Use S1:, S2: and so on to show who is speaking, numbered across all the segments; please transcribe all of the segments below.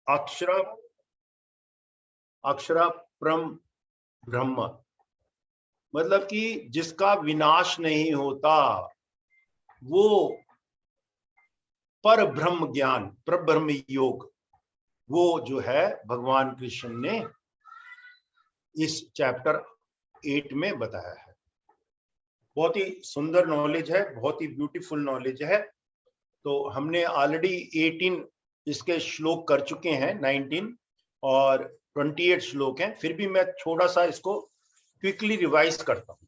S1: अक्षर अक्षर परम ब्रह्म, मतलब कि जिसका विनाश नहीं होता, वो पर ब्रह्म ज्ञान, पर ब्रह्म योग, वो जो है भगवान कृष्ण ने इस चैप्टर 8 में बताया है। बहुत ही सुंदर नॉलेज है, बहुत ही ब्यूटीफुल नॉलेज है। तो हमने ऑलरेडी 18 इसके श्लोक कर चुके हैं, 19 और 28 श्लोक हैं। फिर भी मैं थोड़ा सा इसको क्विकली रिवाइज करता हूँ।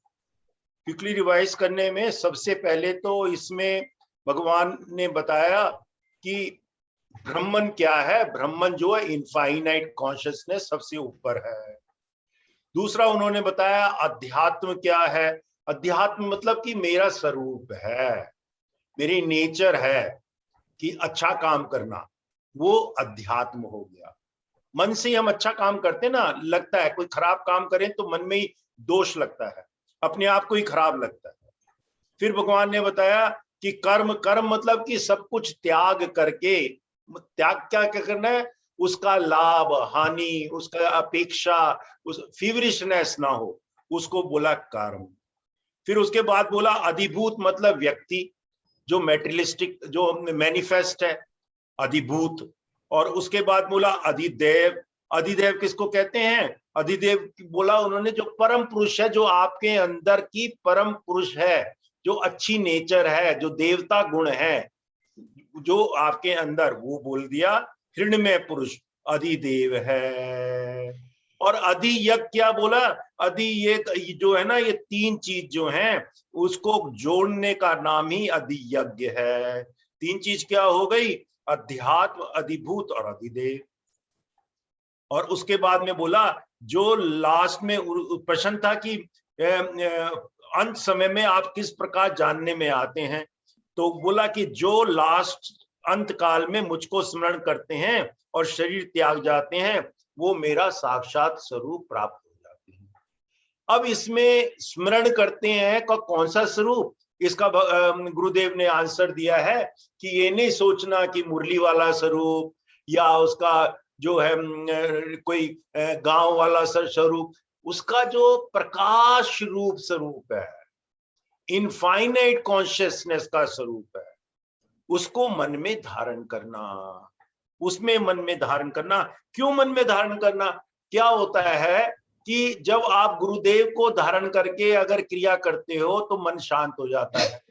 S1: क्विकली रिवाइज करने में सबसे पहले तो इसमें भगवान ने बताया कि ब्रह्मन क्या है। ब्रह्मन जो है इनफाइनाइट कॉन्शियसनेस, सबसे ऊपर है। दूसरा उन्होंने बताया अध्यात्म क्या है। अध्यात्म मतलब कि मेरा स्वरूप है, मेरी नेचर है कि अच्छा काम करना, वो अध्यात्म हो गया। मन से हम अच्छा काम करते ना, लगता है कोई खराब काम करें तो मन में ही दोष लगता है, अपने आप को ही खराब लगता है। फिर भगवान ने बताया कि कर्म, कर्म मतलब कि सब कुछ त्याग करके, त्याग क्या क्या करना है, उसका लाभ हानि, उसका अपेक्षा, उस फीवरिशनेस ना हो, उसको बोला कर्म। फिर उसके बाद बोला अधिभूत मतलब व्यक्ति, जो मेटेरियलिस्टिक, जो मैनिफेस्ट है, अधिभूत। और उसके बाद बोला अधिदेव। अधिदेव किसको कहते हैं? अधिदेव बोला उन्होंने जो परम पुरुष है, जो आपके अंदर की परम पुरुष है, जो अच्छी नेचर है, जो देवता गुण है जो आपके अंदर, वो बोल दिया हिरण्मय पुरुष अधिदेव है। और अधि यज्ञ क्या बोला? अधि ये जो है ना, ये तीन चीज जो हैं उसको जोड़ने का नाम ही अधि यज्ञ है। तीन चीज क्या हो गई? अध्यात्म, अधिभूत और अधिदेव। और उसके बाद में बोला, जो लास्ट में प्रश्न था कि अंत समय में आप किस प्रकार जानने में आते हैं, तो बोला कि जो लास्ट अंत काल में मुझको स्मरण करते हैं और शरीर त्याग जाते हैं, वो मेरा साक्षात स्वरूप प्राप्त हो जाते हैं। अब इसमें स्मरण करते हैं का कौन सा स्वरूप, इसका गुरुदेव ने आंसर दिया है कि ये नहीं सोचना कि मुरली वाला स्वरूप या उसका जो है कोई गांव वाला स्वरूप, उसका जो प्रकाश रूप स्वरूप है, इनफाइनाइट कॉन्शियसनेस का स्वरूप है, उसको मन में धारण करना। उसमें मन में धारण करना। क्यों मन में धारण करना? क्या होता है कि जब आप गुरुदेव को धारण करके अगर क्रिया करते हो तो मन शांत हो जाता है।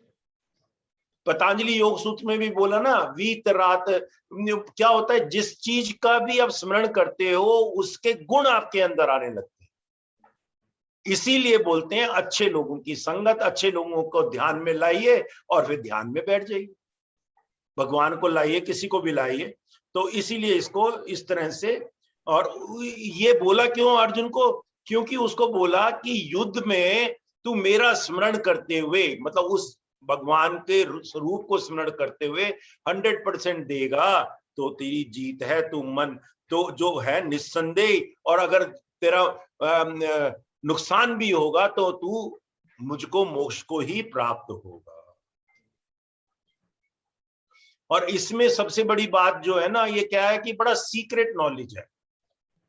S1: पतंजलि योग सूत्र में भी बोला ना, वीत रात, क्या होता है, जिस चीज का भी आप स्मरण करते हो उसके गुण आपके अंदर आने लगते हैं। इसीलिए बोलते हैं अच्छे लोगों की संगत, अच्छे लोगों को ध्यान में लाइए और फिर ध्यान में बैठ जाइए। भगवान को लाइए, किसी को भी लाइए। तो इसीलिए इसको इस तरह से। और ये बोला क्यों अर्जुन को? क्योंकि उसको बोला कि युद्ध में तू मेरा स्मरण करते हुए, मतलब उस भगवान के स्वरूप को स्मरण करते हुए 100% देगा तो तेरी जीत है। तू मन तो जो है निस्संदेह, और अगर तेरा नुकसान भी होगा तो तू मुझको, मोक्ष को ही प्राप्त होगा। और इसमें सबसे बड़ी बात जो है ना, ये क्या है कि बड़ा सीक्रेट नॉलेज है,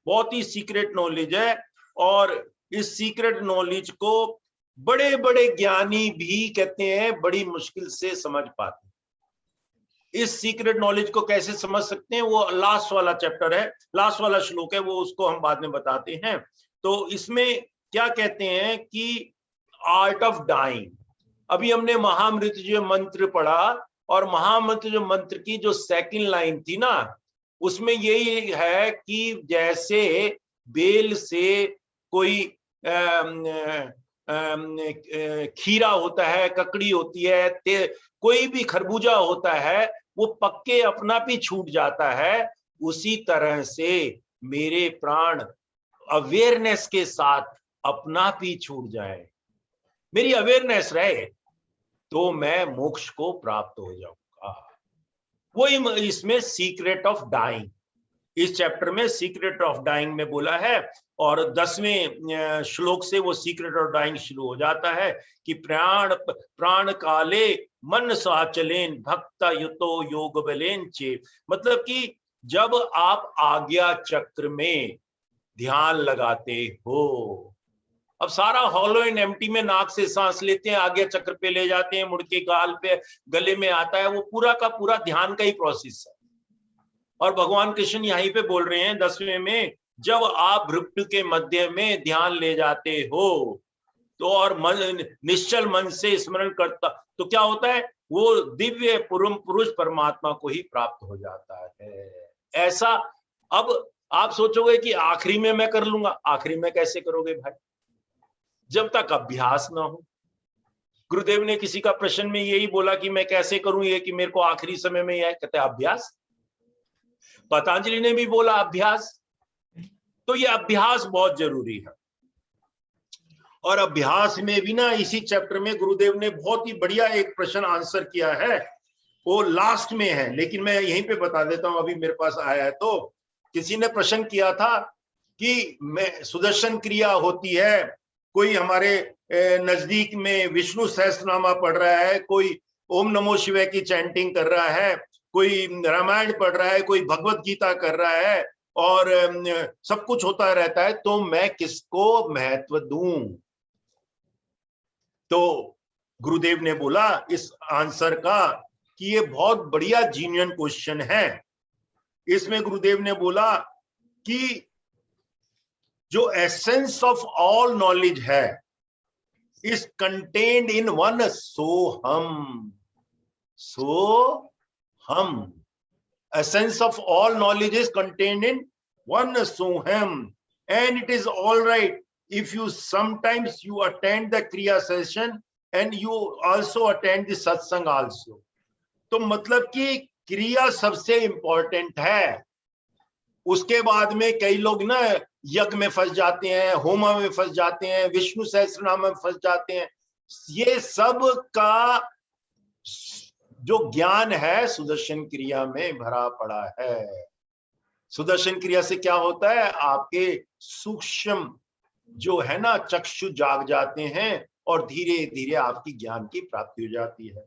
S1: बहुत ही सीक्रेट नॉलेज है। और इस सीक्रेट नॉलेज को बड़े बड़े ज्ञानी भी कहते हैं बड़ी मुश्किल से समझ पाते हैं। इस सीक्रेट नॉलेज को कैसे समझ सकते हैं, वो लास्ट वाला चैप्टर है, लास्ट वाला श्लोक है, वो उसको हम बाद में बताते हैं। तो इसमें क्या कहते हैं कि आर्ट ऑफ डाइंग। अभी हमने महामृत्युंजय मंत्र पढ़ा, और महामृत्युंजय मंत्र की जो सेकंड लाइन थी ना, उसमें यही है कि जैसे बेल से कोई खीरा होता है, ककड़ी होती है, कोई भी खरबूजा होता है, वो पक्के अपना भी छूट जाता है। उसी तरह से मेरे प्राण अवेयरनेस के साथ अपना भी छूट जाए, मेरी अवेयरनेस रहे, तो मैं मोक्ष को प्राप्त हो जाऊंगा। वही इसमें सीक्रेट ऑफ डाइंग, इस चैप्टर में सीक्रेट ऑफ डाइंग में बोला है। और 10वें श्लोक से वो सीक्रेट ऑफ डाइंग शुरू हो जाता है कि प्राण प्राण काले मन साचलेन भक्ता युतो योग बलेन चे। मतलब कि जब आप आज्ञा चक्र में ध्यान लगाते हो। अब सारा हॉलो एंड एम्प्टी में नाक से सांस लेते हैं, आज्ञा चक्र पे ले जाते हैं, मुड़ के गाल पे गले में आता है, वो पूरा का पूरा ध्यान का ही प्रोसेस है। और भगवान कृष्ण यहीं पे बोल रहे हैं 10वें में, जब आप भ्रुकुटी के मध्य में ध्यान ले जाते हो तो और मन निश्चल मन से स्मरण करता तो क्या होता है, वो दिव्य पुरुष परमात्मा को ही प्राप्त हो जाता है। ऐसा अब आप सोचोगे कि आखिरी में मैं कर लूंगा, आखिरी में कैसे करोगे भाई, जब तक अभ्यास ना हो। गुरुदेव ने किसी का प्रश्न में यही बोला कि मैं कैसे करूं ये कि मेरे को आखिरी समय में यह कहते अभ्यास। पतंजलि ने भी बोला अभ्यास। तो ये अभ्यास बहुत जरूरी है। और अभ्यास में भी ना इसी चैप्टर में गुरुदेव ने बहुत ही बढ़िया एक प्रश्न आंसर किया है, वो लास्ट में है, लेकिन मैं यहीं पे बता देता हूं, अभी मेरे पास आया है। तो किसी ने प्रश्न किया था कि मैं सुदर्शन क्रिया होती है, कोई हमारे नजदीक में विष्णु सहस्त्रनामा पढ़ रहा है, कोई ओम नमो शिवाय की चैंटिंग कर रहा है, कोई रामायण पढ़ रहा है, कोई भगवत गीता कर रहा है, और सब कुछ होता रहता है, तो मैं किसको महत्व दूं। तो गुरुदेव ने बोला इस आंसर का कि ये बहुत बढ़िया जीनियन क्वेश्चन है। इसमें गुरुदेव ने बोला कि जो एसेंस ऑफ ऑल नॉलेज है is contained in one Soham. Soham, essence of all knowledge is contained in one soham, and it is all right if you sometimes you attend the kriya session and you also attend the satsang also। तो मतलब कि क्रिया सबसे important है। उसके बाद में कई लोग ना यज्ञ में फंस जाते हैं, होमा में फंस जाते हैं, विष्णु सहस्त्रनाम में फंस जाते हैं। ये सब का जो ज्ञान है सुदर्शन क्रिया में भरा पड़ा है। सुदर्शन क्रिया से क्या होता है, आपके सूक्ष्म जो है ना चक्षु जाग जाते हैं और धीरे धीरे आपकी ज्ञान की प्राप्ति हो जाती है।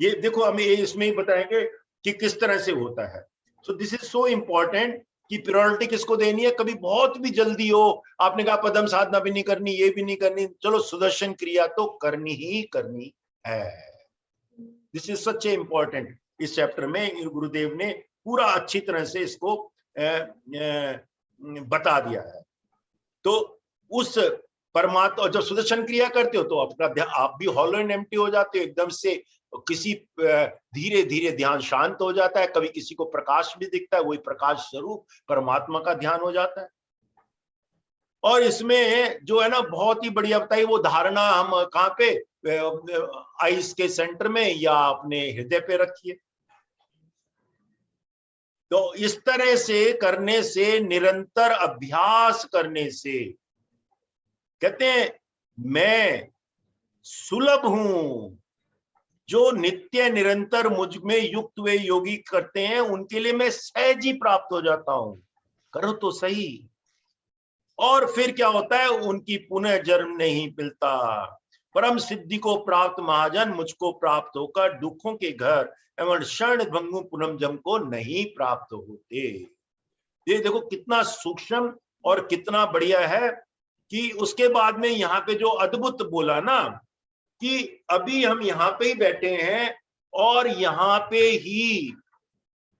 S1: ये देखो हमें इसमें ही बताएंगे कि किस तरह से होता है। So this is so important कि प्रायोरिटी किसको देनी है। कभी बहुत भी जल्दी हो, आपने कहा पदम साधना भी नहीं करनी, ये भी नहीं करनी, चलो सुदर्शन क्रिया तो करनी ही करनी है। This is such A important. इस चैप्टर में गुरुदेव ने पूरा अच्छी तरह से इसको बता दिया है। तो उस परमात्मा जब सुदर्शन क्रिया करते हो तो अपना आप भी हॉलो एंड एम्प्टी हो जाते हो, एकदम से किसी धीरे धीरे ध्यान शांत हो जाता है। कभी किसी को प्रकाश भी दिखता है, वही प्रकाश स्वरूप परमात्मा का ध्यान हो जाता है। और इसमें जो है ना बहुत ही बढ़िया बताई वो धारणा हम कहाँ पे, आइस के सेंटर में या अपने हृदय पे रखिए। तो इस तरह से करने से, निरंतर अभ्यास करने से, कहते हैं मैं सुलभ हूं। जो नित्य निरंतर मुझ में युक्त वे योगी करते हैं उनके लिए मैं सहज ही प्राप्त हो जाता हूं। करो तो सही। और फिर क्या होता है, उनकी पुनः जन्म नहीं मिलता। परम सिद्धि को प्राप्त महाजन मुझको प्राप्त होकर दुखों के घर एवं क्षण भंगु पुनम जम को नहीं प्राप्त होते। ये देखो कितना सूक्ष्म और कितना बढ़िया है कि उसके बाद में यहाँ पे जो अद्भुत बोला ना कि अभी हम यहाँ पे ही बैठे हैं और यहाँ पे ही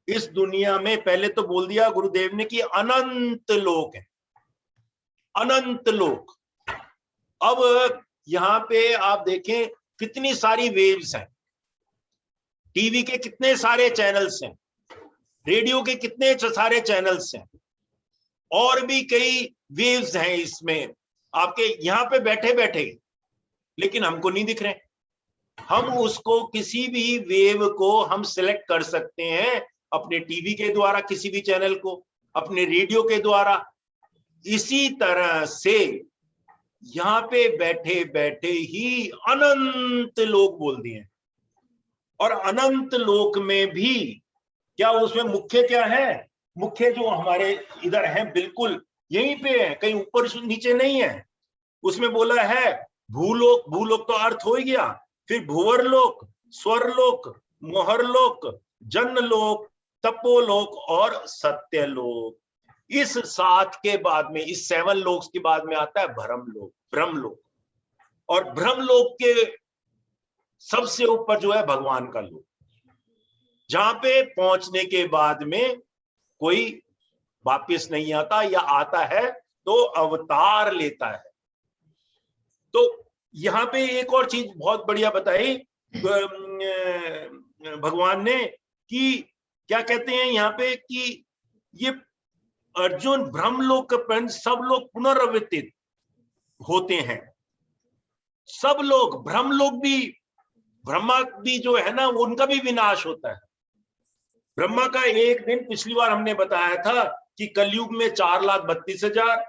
S1: इस दुनिया में, पहले तो बोल दिया गुरुदेव ने कि अनंत लोक है, अनंत लोक। अब यहाँ पे आप देखें कितनी सारी वेव्स हैं, टीवी के कितने सारे चैनल्स हैं, रेडियो के कितने सारे चैनल्स हैं, और भी कई वेव्स हैं इसमें आपके यहाँ पे बैठे बैठे, लेकिन हमको नहीं दिख रहे। हम उसको किसी भी वेव को हम सिलेक्ट कर सकते हैं अपने टीवी के द्वारा, किसी भी चैनल को अपने रेडियो के द्वारा। इसी तरह से यहाँ पे बैठे बैठे ही अनंत लोक बोल दिए। और अनंत लोक में भी क्या, उसमें मुख्य क्या है, मुख्य जो हमारे इधर है बिल्कुल यहीं पे है, कहीं ऊपर नीचे नहीं है। उसमें बोला है भूलोक, भूलोक तो अर्थ हो गया, फिर भुवरलोक, स्वरलोक, मोहरलोक, जन्नलोक, तपोलोक और सत्यलोक। इस 7 के बाद में, इस 7 लोक के बाद में आता है ब्रह्मलोक। ब्रह्मलोक और ब्रह्मलोक के सबसे ऊपर जो है भगवान का लोक, जहां पे पहुंचने के बाद में कोई वापस नहीं आता, या आता है तो अवतार लेता है। तो यहाँ पे एक और चीज बहुत बढ़िया बताई भगवान ने, कि क्या कहते हैं यहाँ पे कि ये अर्जुन ब्रह्मलोक पर सब लोग पुनरावृत्तित होते हैं। सब लोग, ब्रह्मलोक भी, ब्रह्मा भी जो है ना, उनका भी विनाश होता है। ब्रह्मा का एक दिन, पिछली बार हमने बताया था कि कलयुग में 4,32,000,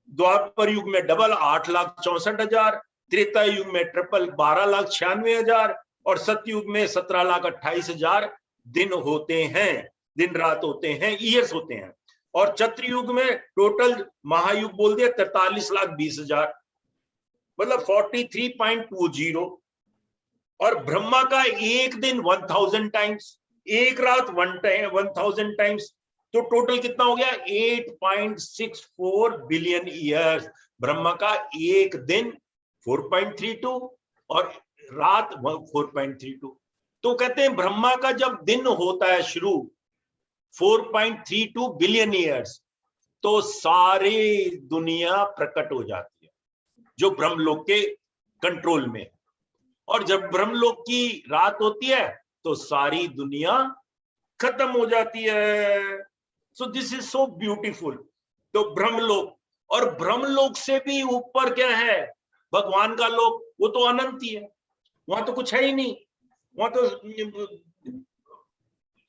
S1: द्वापर युग में डबल 8,64,000, त्रेता युग में ट्रिपल 12,96,000 और सतयुग में 17,28,000 दिन होते हैं, दिन रात होते हैं, ईयर्स होते हैं। और चतुर्युग में टोटल महायुग बोल दिया 43,20,000, मतलब 43.20। और ब्रह्मा का एक दिन 1000 टाइम्स, एक रात 1000 टाइम्स, तो टोटल कितना हो गया 8.64 बिलियन ईयर्स। ब्रह्मा का एक दिन 4.32 और रात 4.32। तो कहते हैं ब्रह्मा का जब दिन होता है शुरू 4.32 बिलियन ईयर्स, तो सारी दुनिया प्रकट हो जाती है जो ब्रह्मलोक के कंट्रोल में। और जब ब्रह्मलोक की रात होती है तो सारी दुनिया खत्म हो जाती है। So this is so beautiful. तो ब्रह्मलोक, और ब्रह्मलोक से भी ऊपर क्या है, भगवान का लोक, वो तो अनंत ही है, वहां तो कुछ है ही नहीं, वहां तो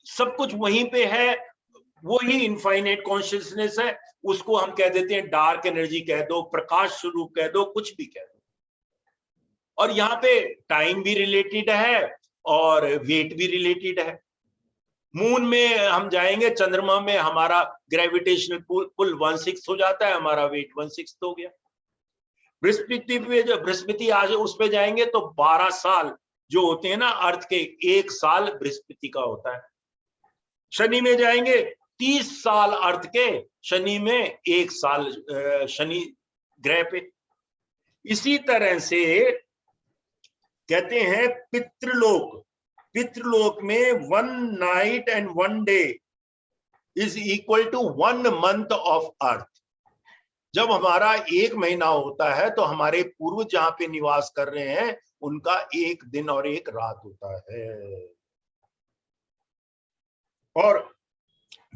S1: सब कुछ वहीं पे है, वो ही इनफाइनाइट कॉन्शियसनेस है। उसको हम कह देते हैं डार्क एनर्जी कह दो, प्रकाश स्वरूप कह दो, कुछ भी कह दो। और यहाँ पे टाइम भी रिलेटेड है और वेट भी रिलेटेड है। मून में हम जाएंगे, चंद्रमा में हमारा ग्रेविटेशनल पुल 1/6 हो जाता है, हमारा वेट 1/6 हो गया। बृहस्पति पे, जब बृहस्पति आज उस पे जाएंगे तो 12 साल जो होते हैं ना अर्थ के, 1 साल बृहस्पति का होता है। शनि में जाएंगे 30 साल अर्थ के, शनि में 1 साल शनि ग्रह पे। इसी तरह से कहते हैं पितृलोक, पितृलोक में 1 night and 1 day is equal to 1 month of earth. जब हमारा 1 महीना होता है तो हमारे पूर्वज जहां पे निवास कर रहे हैं उनका 1 दिन और 1 रात होता है। और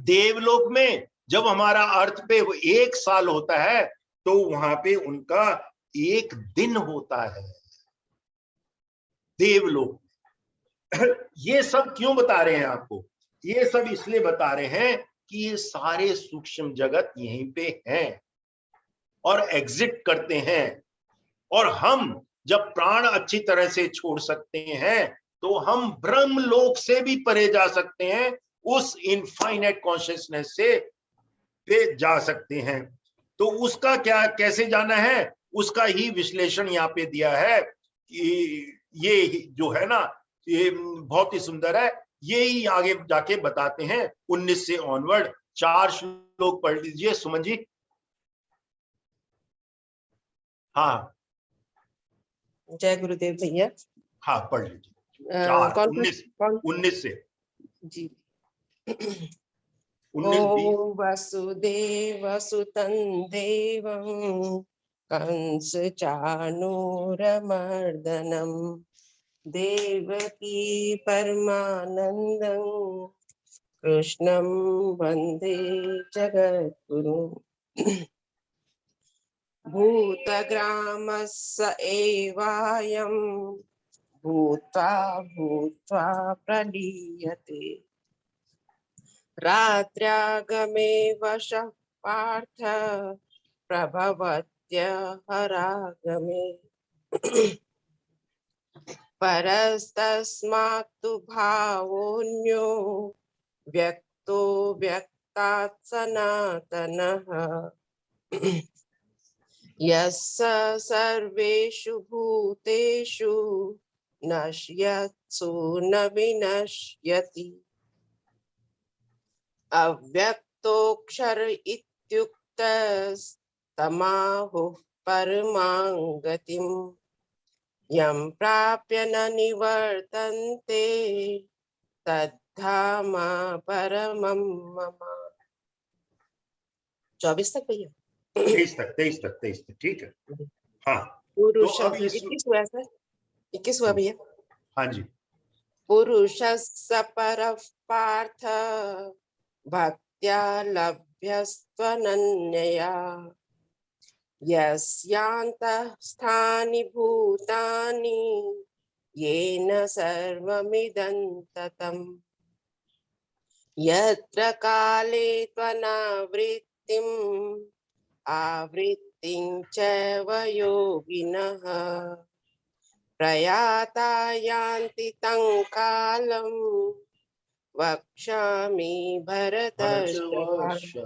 S1: देवलोक में जब हमारा अर्थ पे 1 साल होता है तो वहां पे उनका 1 दिन होता है देवलोक। ये सब क्यों बता रहे हैं आपको? ये सब इसलिए बता रहे हैं कि ये सारे सूक्ष्म जगत यहीं पे हैं और एग्जिट करते हैं। और हम जब प्राण अच्छी तरह से छोड़ सकते हैं तो हम ब्रह्मलोक से भी परे जा सकते हैं, उस इनफाइनाइट कॉन्शियसनेस से पे जा सकते हैं। तो उसका क्या, कैसे जाना है, उसका ही विश्लेषण यहाँ पे दिया है कि ये जो है ना, ये बहुत ही सुंदर है। ये ही आगे जाके बताते हैं 19 से ऑनवर्ड। 4 श्लोक पढ़ लीजिए सुमन जी। हाँ
S2: जय गुरुदेव भैया।
S1: हाँ पढ़ लीजिए। 4
S2: कौन
S1: 19 से
S2: जी।
S1: 19 20।
S2: ओ वसुदेव सुतं देवं कंस चाणूरमर्दनम देवकी परमानंदं कृष्णं वंदे जगद्गुरु। भूतग्रामस्य एवायं भूत्वा भूत्वा प्रलीयते रात्र्यागमे वशः पार्थ प्रभवत्य हरागमे परस्तस्मात्तु भावोऽन्यो व्यक्तो व्यक्तात् सनातनः यस्य सर्वेषु भूतेषु नश्यत्सु न विनश्यति। अव्यक्तोऽक्षर इत्युक्तस्तमाहुः परमां गतिम् यं प्राप्य न निवर्तन्ते तद्धाम परमं मम। 24 तक भैया?
S1: 23 तक ठीक है। हाँ तो
S2: पुरुष
S1: अब इस
S2: 21 हुआ सर, 21 हुआ भैया।
S1: हाँ जी,
S2: पुरुषस्य परः पार्थ भक्त्या लभ्यस्त्वनन्यया यस्यान्तः स्थानि भूतानि येन सर्वमिदं ततम् यत्र काले त्वनावृत्तिम् आवृत्तिं चैव योगिनः प्रयाता यान्ति तं कालं वक्ष्यामि भरतर्षभ।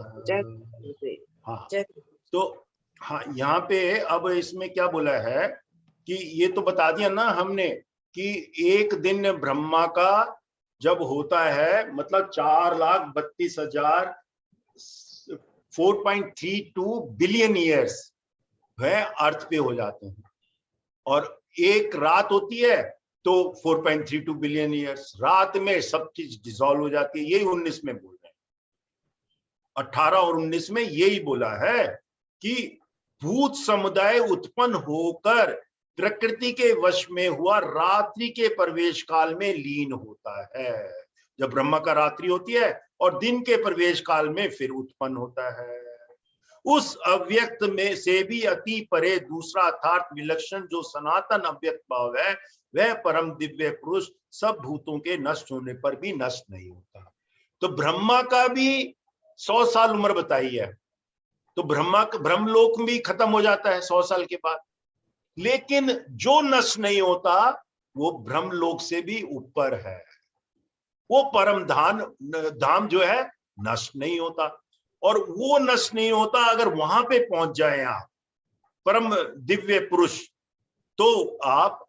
S1: हाँ तो हाँ यहाँ पे अब इसमें क्या बोला है कि ये तो बता दिया ना हमने कि एक दिन ब्रह्मा का जब होता है मतलब 4,32,000 4.32 बिलियन ईयर्स वह अर्थ पे हो जाते हैं और एक रात होती है तो 4.32 बिलियन ईयर्स, रात में सब चीज डिसॉल्व हो जाती है। यही 19 में बोल रहे हैं, 18 और 19 में यही बोला है कि भूत समुदाय उत्पन्न होकर प्रकृति के वश में हुआ रात्रि के प्रवेश काल में लीन होता है। जब ब्रह्मा का रात्रि होती है और दिन के प्रवेश काल में फिर उत्पन्न होता है। उस अव्यक्त में से भी अति परे दूसरा अर्थात विलक्षण जो सनातन अव्यक्त भाव है वह परम दिव्य पुरुष सब भूतों के नष्ट होने पर भी नष्ट नहीं होता। तो ब्रह्मा का भी 100 साल उम्र बताई है, तो ब्रह्मलोक भी खत्म हो जाता है 100 साल के बाद, लेकिन जो नष्ट नहीं होता वो ब्रह्मलोक से भी ऊपर है। वो परम धाम जो है नष्ट नहीं होता, और वो नष्ट नहीं होता। अगर वहां पे पहुंच जाए आप परम दिव्य पुरुष, तो आप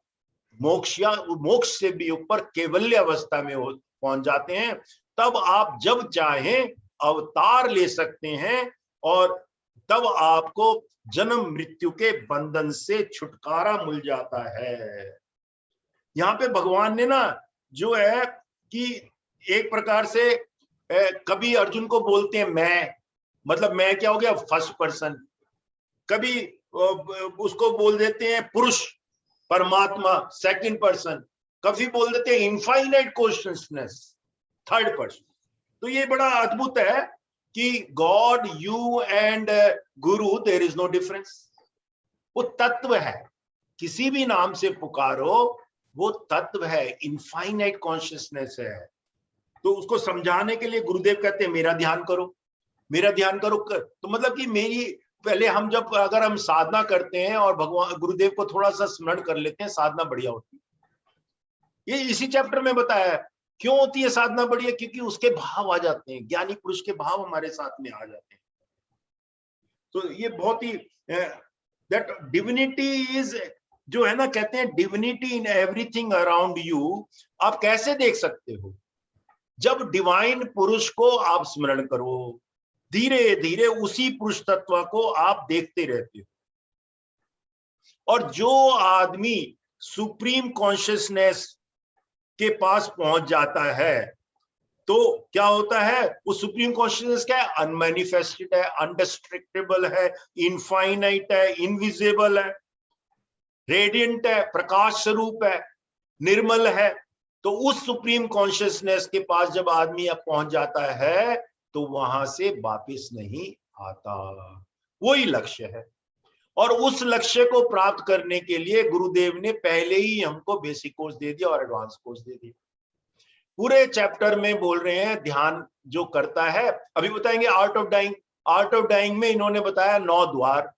S1: मोक्ष से भी ऊपर कैवल्य अवस्था में पहुंच जाते हैं। तब आप जब चाहें अवतार ले सकते हैं और तब आपको जन्म मृत्यु के बंधन से छुटकारा मिल जाता है। यहाँ पे भगवान ने ना जो है कि एक प्रकार से कभी अर्जुन को बोलते हैं मैं, मतलब मैं क्या हो गया फर्स्ट पर्सन, कभी उसको बोल देते हैं पुरुष परमात्मा सेकंड पर्सन, कभी बोल देते हैं इनफाइनाइट कॉन्शियसनेस थर्ड पर्सन। तो ये बड़ा अद्भुत है कि God you and Guru there is no difference. वो तत्व है, किसी भी नाम से पुकारो वो तत्व है, इनफाइनाइट कॉन्शियसनेस है। तो उसको समझाने के लिए गुरुदेव कहते हैं मेरा ध्यान करो, मेरा ध्यान करो। तो मतलब कि मेरी पहले हम जब अगर हम साधना करते हैं और भगवान गुरुदेव को थोड़ा सा स्मरण कर लेते हैं, साधना बढ़िया होती है। ये इसी चैप्टर में बताया है क्यों होती है साधना बढ़िया, क्योंकि उसके भाव आ जाते हैं, ज्ञानी पुरुष के भाव हमारे साथ में आ जाते हैं। तो ये बहुत ही दैट डिविनिटी इज जो है ना, कहते हैं divinity in everything around you. आप कैसे देख सकते हो? जब डिवाइन पुरुष को आप स्मरण करो, धीरे धीरे उसी पुरुष तत्व को आप देखते रहते हो। और जो आदमी सुप्रीम कॉन्शियसनेस के पास पहुंच जाता है तो क्या होता है? वो सुप्रीम कॉन्शियसनेस क्या है? अनमैनिफेस्टेड है, अनडिस्ट्रक्टेबल है, इनफाइनाइट है, इनविजिबल है, रेडियंट है, प्रकाश स्वरूप है, निर्मल है। तो उस सुप्रीम कॉन्शियसनेस के पास जब आदमी अब पहुंच जाता है तो वहां से वापस नहीं आता। वही लक्ष्य है, और उस लक्ष्य को प्राप्त करने के लिए गुरुदेव ने पहले ही हमको बेसिक कोर्स दे दिया और एडवांस कोर्स दे दिया। पूरे चैप्टर में बोल रहे हैं ध्यान जो करता है, अभी बताएंगे art of dying. Art of dying में इन्होंने बताया 9 द्वार,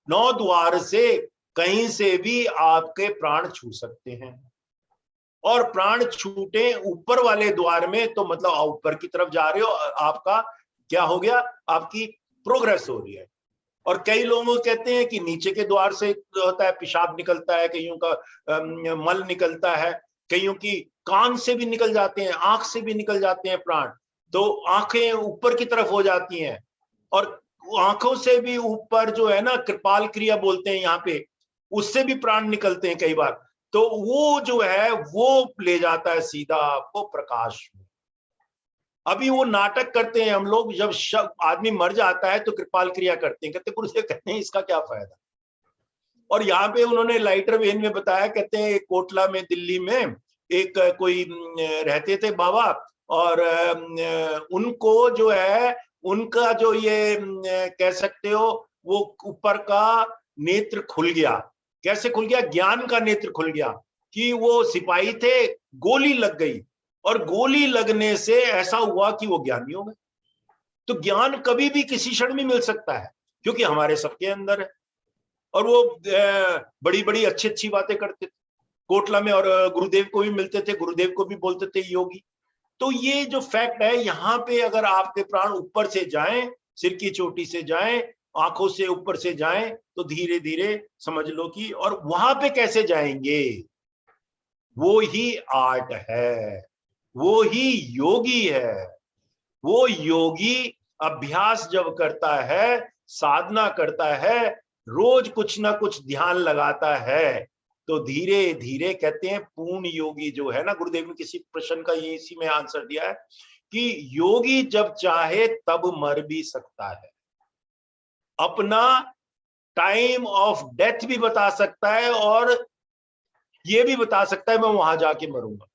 S1: 9 द्वार से कहीं से भी आपके प्राण छू सकते हैं, और प्राण छूटे ऊपर वाले द्वार में तो मतलब ऊपर की तरफ जा रहे हो, आपका क्या हो गया? आपकी प्रोग्रेस हो रही है। और कई लोग कहते हैं कि नीचे के द्वार से होता है, पेशाब निकलता है, कईयों का मल निकलता है, कईयों की कान से भी निकल जाते हैं, आंख से भी निकल जाते हैं प्राण। तो आंखें ऊपर की तरफ हो जाती हैं, और आंखों से भी ऊपर जो है ना, कृपाल क्रिया बोलते हैं यहाँ पे, उससे भी प्राण निकलते हैं कई बार। तो वो जो है वो ले जाता है सीधा आपको प्रकाश में। अभी वो नाटक करते हैं हम लोग, जब आदमी मर जाता है तो कृपाल क्रिया करते हैं, कहते गुरुदेव कहते हैं इसका क्या फायदा। और यहाँ पे उन्होंने लाइटर वेन में बताया, कहते हैं कोटला में दिल्ली में एक कोई रहते थे बाबा, और उनको जो है उनका जो ये कह सकते हो वो ऊपर का नेत्र खुल गया। कैसे खुल गया? ज्ञान का नेत्र खुल गया, कि वो सिपाही थे, गोली लग गई, और गोली लगने से ऐसा हुआ कि वो ज्ञानी हो गए। तो ज्ञान कभी भी किसी क्षण में मिल सकता है, क्योंकि हमारे सबके अंदर है। और वो बड़ी बड़ी अच्छी अच्छी बातें करते थे कोटला में, और गुरुदेव को भी मिलते थे, गुरुदेव को भी बोलते थे योगी। तो ये जो फैक्ट है यहाँ पे, अगर आपके प्राण ऊपर से जाएं, सिर की चोटी से जाएं, आंखों से ऊपर से जाएं, तो धीरे धीरे समझ लो कि, और वहां पे कैसे जाएंगे, वो ही आर्ट है, वो ही योगी है। वो योगी अभ्यास जब करता है, साधना करता है, रोज कुछ ना कुछ ध्यान लगाता है, तो धीरे धीरे, कहते हैं पूर्ण योगी जो है ना, गुरुदेव ने किसी प्रश्न का ये इसी में आंसर दिया है कि योगी जब चाहे तब मर भी सकता है, अपना टाइम ऑफ डेथ भी बता सकता है, और ये भी बता सकता है मैं वहां जाके मरूंगा।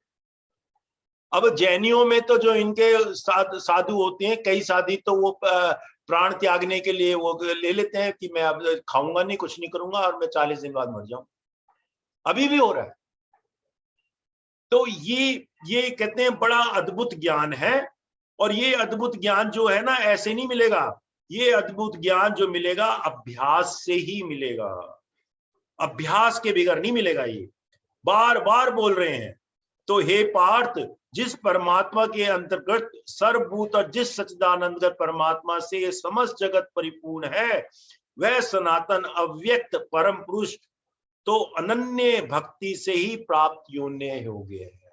S1: अब जैनियों में तो जो इनके साधु होते हैं, कई साधी, तो वो प्राण त्यागने के लिए वो ले लेते हैं कि मैं अब खाऊंगा नहीं, कुछ नहीं करूंगा, और मैं 40 दिन बाद मर जाऊं। अभी भी हो रहा है। तो ये कहते हैं बड़ा अद्भुत ज्ञान है, और ये अद्भुत ज्ञान जो है ना, ऐसे नहीं मिलेगा। ये अद्भुत ज्ञान जो मिलेगा अभ्यास से ही मिलेगा, अभ्यास के बगैर नहीं मिलेगा। ये बार बार बोल रहे हैं। तो हे पार्थ, जिस परमात्मा के अंतर्गत सर्वभूत और जिस सच्चिदानंद परमात्मा से ये समस्त जगत परिपूर्ण है, वह सनातन अव्यक्त परम पुरुष तो अनन्य भक्ति से ही प्राप्त योग्य हो गए हैं।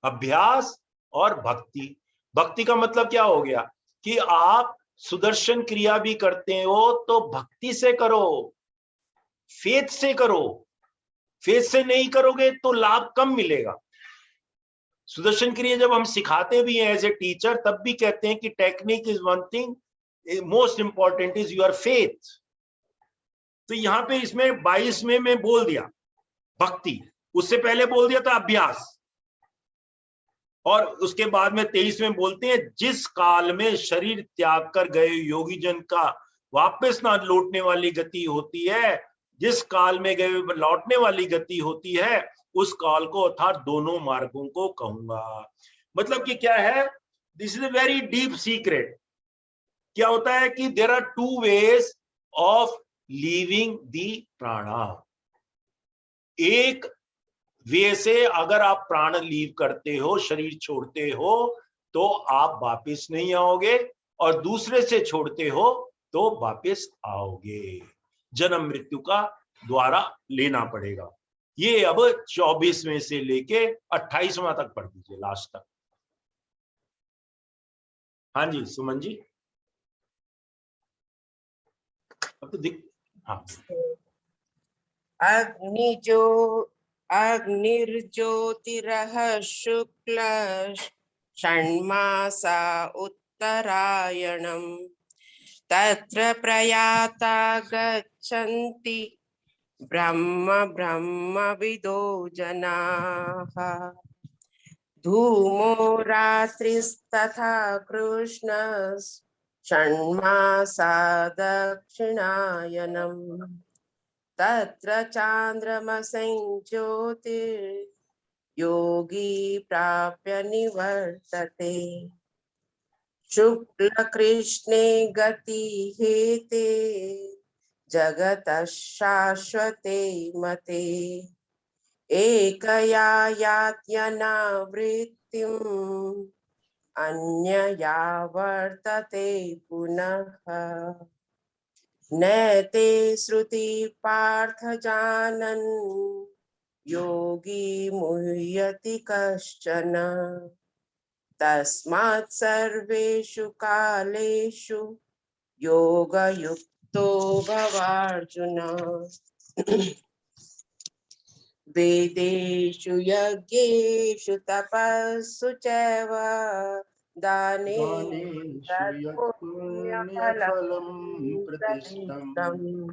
S1: अभ्यास और भक्ति। भक्ति का मतलब क्या हो गया कि आप सुदर्शन क्रिया भी करते हो तो भक्ति से करो, फेथ से करो। फेथ से नहीं करोगे तो लाभ कम मिलेगा। सुदर्शन क्रिया जब हम सिखाते भी हैं एज ए टीचर, तब भी कहते हैं कि technique is one thing, most important is your faith. तो यहां पे इसमें 22 में मैं बोल दिया भक्ति, उससे पहले बोल दिया था अभ्यास, और उसके बाद में 23 में बोलते हैं जिस काल में शरीर त्याग कर गए योगी जन का वापस ना लौटने वाली गति होती है, जिस काल में गए लौटने वाली गति होती है, उस काल को अर्थात दोनों मार्गों को कहूंगा। मतलब कि क्या है, this is a very deep secret. क्या होता है कि there are two ways of leaving the prana. एक वे से अगर आप प्राण लीव करते हो, शरीर छोड़ते हो, तो आप वापिस नहीं आओगे, और दूसरे से छोड़ते हो तो वापिस आओगे। जन्म मृत्यु का द्वारा लेना पड़ेगा। ये अब 24 में से लेके 28वां तक पढ़ दीजिए, लास्ट तक। हाँ जी सुमन जी, अब तो दिख, हाँ।
S2: अग्निर्ज्योतिरः शुक्ल षण्मासा उत्तरायणम् तत्र प्रयाता गच्छन्ति ब्रह्मविदो जनाः धूमो रात्रिस्तथा कृष्णः षण्मासा दक्षिणायनम् तत्र चान्द्रमसंज्योतिर्योगी प्राप्य निवर्तते शुक्लकृष्णे गतिहेते जगतः शाश्वते मते एकया यात्यनावृत्तिम् अन्यया वर्तते पुनः नैते श्रुति पार्थ जानन् योगी मुह्यति कश्चन तस्मात् सर्वेषु कालेषु योगयुक्तो भवार्जुन। वेदेषु यज्ञेषु तपस्सु चैव दानेषु
S1: दानेषु
S2: तत्पुण्यफलम्
S1: यत्पुण्यफलं प्रतिष्ठम्
S2: प्रतिष्ठम्।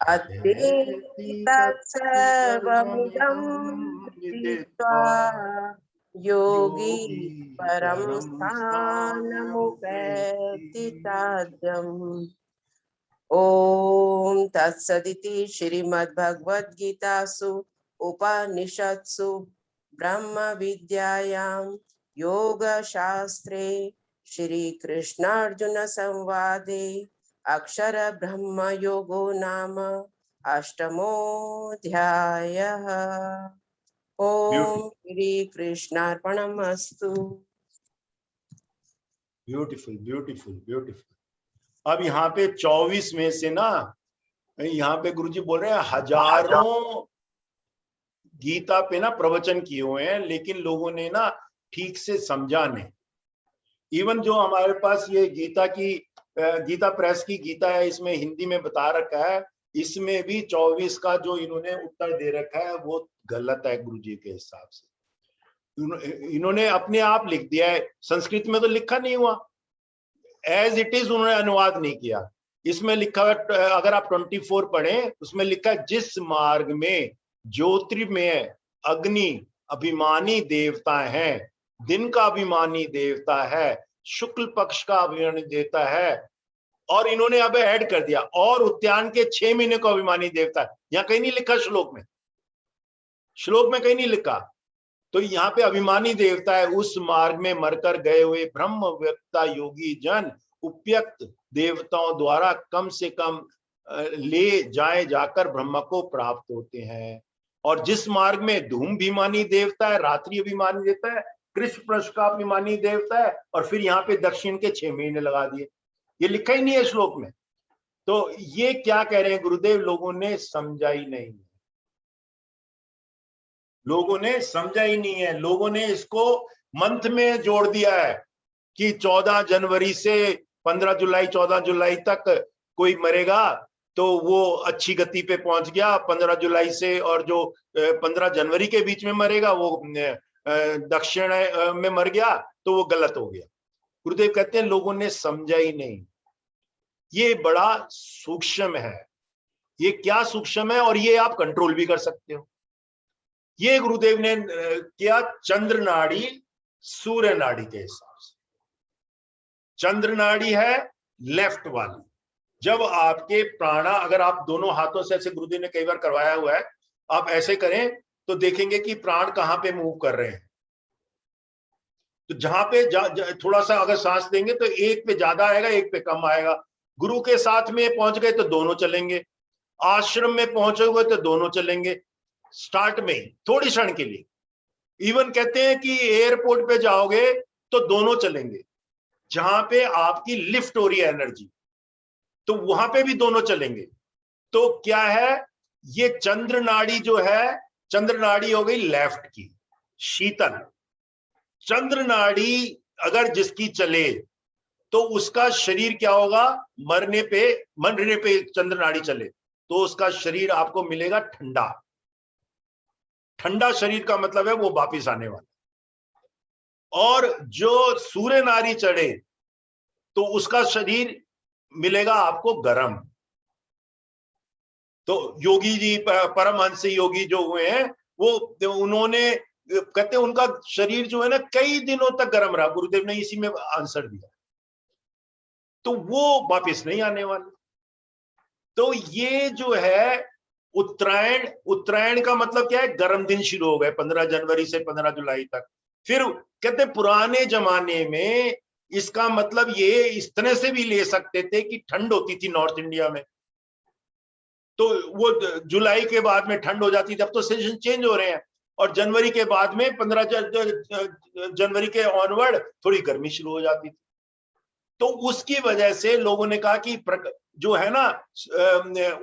S1: अत्येति
S2: अत्येति
S1: तत्सर्वमिदं
S2: तत्सर्वमिदं
S1: विदित्वा
S2: विदित्वा योगी
S1: योगी
S2: परं
S1: परं
S2: स्थानमुपैति
S1: स्थानमुपैति।
S2: चाद्यम्। ओम तत्सदिति श्रीमद्भगवद्गीतासु उपनिषत्सु ब्रह्म विद्यायां योगशास्त्रे श्री कृष्णार्जुन संवादे अक्षर ब्रह्म योगो नाम अष्टमोऽध्यायः। ओम श्री कृष्णार्पणमस्तु।
S1: Beautiful beautiful beautiful. अब यहाँ पे 24 में से ना, यहाँ पे गुरुजी बोल रहे हैं हजारों गीता पे ना प्रवचन किए हुए हैं, लेकिन लोगों ने ना ठीक से समझा नहीं। इवन जो हमारे पास ये गीता प्रेस की गीता है, इसमें हिंदी में बता रखा है, इसमें भी 24 का जो इन्होंने उत्तर दे रखा है वो गलत है गुरुजी के हिसाब से। इन्होंने अपने आप लिख दिया है, संस्कृत में तो लिखा नहीं हुआ, एज इट इज उन्होंने अनुवाद नहीं किया। इसमें लिखा है, अगर आप 24 पढ़ें, उसमें लिखा है जिस मार्ग में ज्योतिर्मय अग्नि अभिमानी देवता है, दिन का अभिमानी देवता है, शुक्ल पक्ष का अभिमानी देवता है, और इन्होंने अब ऐड कर दिया और उद्यान के 6 महीने को अभिमानी देवता है। यहाँ कहीं नहीं लिखा, श्लोक में कहीं नहीं लिखा। तो यहाँ पे अभिमानी देवता है, उस मार्ग में मरकर गए हुए ब्रह्म व्यक्ता योगी जन उपयुक्त देवताओं द्वारा कम से कम ले जाए जाकर ब्रह्म को प्राप्त होते हैं। और जिस मार्ग में धूम अभिमानी देवता है, रात्रि अभिमानी देवता है, कृष्ण पृष्ठ का अभिमानी देवता है, और फिर यहाँ पे दक्षिण के 6 महीने लगा दिए। ये लिखा ही नहीं है श्लोक में। तो ये क्या कह रहे हैं गुरुदेव, लोगों ने समझा ही नहीं, लोगों ने समझा ही नहीं है। लोगों ने इसको मंथ में जोड़ दिया है कि 14 जनवरी से 15 जुलाई 14 जुलाई तक कोई मरेगा तो वो अच्छी गति पे पहुंच गया, 15 जुलाई से और जो 15 जनवरी के बीच में मरेगा वो दक्षिण में मर गया तो वो गलत हो गया। गुरुदेव कहते हैं लोगों ने समझा ही नहीं। ये बड़ा सूक्ष्म है। ये क्या सूक्ष्म है, और ये आप कंट्रोल भी कर सकते हो। ये गुरुदेव ने किया चंद्र नाड़ी सूर्य नाड़ी के हिसाब से। चंद्र नाड़ी है लेफ्ट वाली। जब आपके प्राणा, अगर आप दोनों हाथों से, ऐसे गुरुदेव ने कई बार करवाया हुआ है, आप ऐसे करें तो देखेंगे कि प्राण कहां पे मूव कर रहे हैं। तो जहां पे थोड़ा सा अगर सांस देंगे तो एक पे ज्यादा आएगा, एक पे कम आएगा। गुरु के साथ में पहुंच गए तो दोनों चलेंगे, आश्रम में पहुंचे हुए तो दोनों चलेंगे, स्टार्ट में ही थोड़ी क्षण के लिए। इवन कहते हैं कि एयरपोर्ट पे जाओगे तो दोनों चलेंगे। जहां पे आपकी लिफ्ट हो रही है एनर्जी, तो वहां पे भी दोनों चलेंगे। तो क्या है, ये चंद्र नाड़ी जो है, चंद्र नाड़ी हो गई लेफ्ट की, शीतल। चंद्र नाड़ी अगर जिसकी चले तो उसका शरीर क्या होगा, मरने पे चंद्र नाड़ी चले तो उसका शरीर आपको मिलेगा ठंडा। ठंडा शरीर का मतलब है वो वापिस आने वाला। और जो सूर्य नाड़ी चढ़े तो उसका शरीर मिलेगा आपको गर्म। तो योगी जी, परमहंस योगी जो हुए हैं, वो उन्होंने कहते हैं उनका शरीर जो है ना कई दिनों तक गर्म रहा। गुरुदेव ने इसी में आंसर दिया। तो वो वापिस नहीं आने वाले। तो ये जो है उत्तरायण का मतलब क्या है, गर्म दिन शुरू हो गए 15 जनवरी से 15 जुलाई तक। फिर कहते पुराने जमाने में इसका मतलब ये इस तरह से भी ले सकते थे कि ठंड होती थी नॉर्थ इंडिया में, तो वो जुलाई के बाद में ठंड हो जाती थी। अब तो सीजन चेंज हो रहे हैं, और जनवरी के बाद में 15 जनवरी के ऑनवर्ड थोड़ी गर्मी शुरू हो जाती थी। तो उसकी वजह से लोगों ने कहा कि जो है ना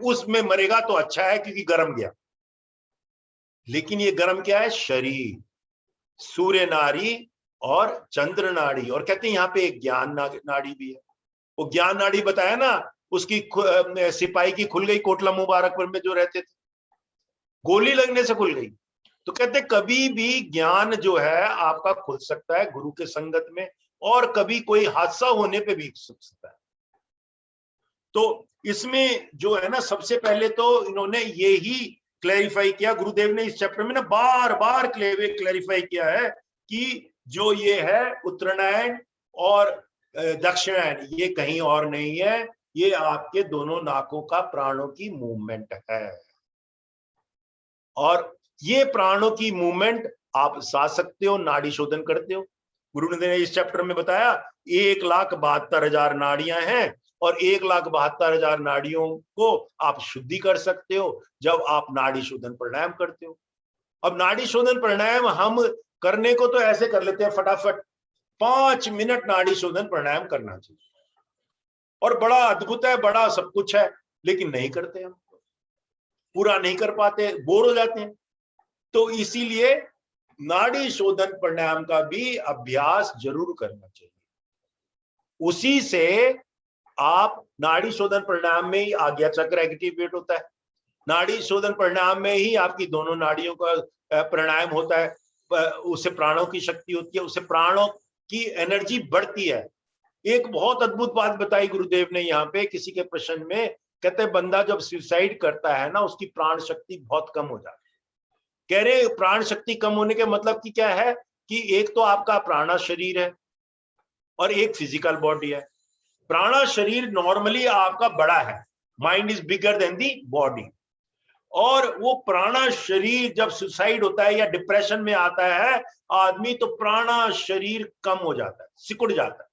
S1: उसमें मरेगा तो अच्छा है क्योंकि गर्म गया। लेकिन ये गर्म क्या है, शरीर। सूर्य नारी और चंद्र नाड़ी, और कहते हैं यहाँ पे एक ज्ञान नाड़ी भी है। वो ज्ञान नाड़ी बताया ना, उसकी सिपाही की खुल गई कोटला मुबारकपुर में जो रहते थे, गोली लगने से खुल गई। तो कहते कभी भी ज्ञान जो है आपका खुल सकता है गुरु के संगत में, और कभी कोई हादसा होने पे भी खुल सकता है। तो इसमें जो है ना, सबसे पहले तो इन्होंने ये ही क्लैरिफाई किया, गुरुदेव ने इस चैप्टर में ना बार बार क्लैरिफाई किया है कि जो ये है उत्तरायण और दक्षिणायन, ये कहीं और नहीं है, ये आपके दोनों नाकों का प्राणों की मूवमेंट है। और ये प्राणों की मूवमेंट आप साध सकते हो, नाड़ी शोधन करते हो। गुरु ने इस चैप्टर में बताया 1,72,000 नाड़ियां हैं, और 1,72,000 नाड़ियों को आप शुद्धि कर सकते हो जब आप नाड़ी शोधन प्राणायाम करते हो। अब नाड़ी शोधन प्राणायाम हम करने को तो ऐसे कर लेते हैं फटाफट, 5 मिनट नाड़ी शोधन प्राणायाम करना चाहिए, और बड़ा अद्भुत है, बड़ा सब कुछ है, लेकिन नहीं करते हम, पूरा नहीं कर पाते, बोर हो जाते हैं। तो इसीलिए नाड़ी शोधन प्राणायाम का भी अभ्यास जरूर करना चाहिए। उसी से आप, नाड़ी शोधन प्राणायाम में ही आज्ञा चक्र एक्टिवेट होता है, नाड़ी शोधन प्राणायाम में ही आपकी दोनों नाड़ियों का प्राणायाम होता है, उससे प्राणों की शक्ति होती है, उससे प्राणों की एनर्जी बढ़ती है। एक बहुत अद्भुत बात बताई गुरुदेव ने यहाँ पे किसी के प्रश्न में, कहते हैं बंदा जब सुसाइड करता है ना, उसकी प्राण शक्ति बहुत कम हो जाती है। कह रहे प्राण शक्ति कम होने के मतलब की क्या है कि एक तो आपका प्राणा शरीर है और एक फिजिकल बॉडी है। प्राणा शरीर नॉर्मली आपका बड़ा है, mind is bigger than the body, और वो प्राणा शरीर जब सुसाइड होता है या डिप्रेशन में आता है आदमी, तो प्राणा शरीर कम हो जाता है, सिकुड़ जाता है।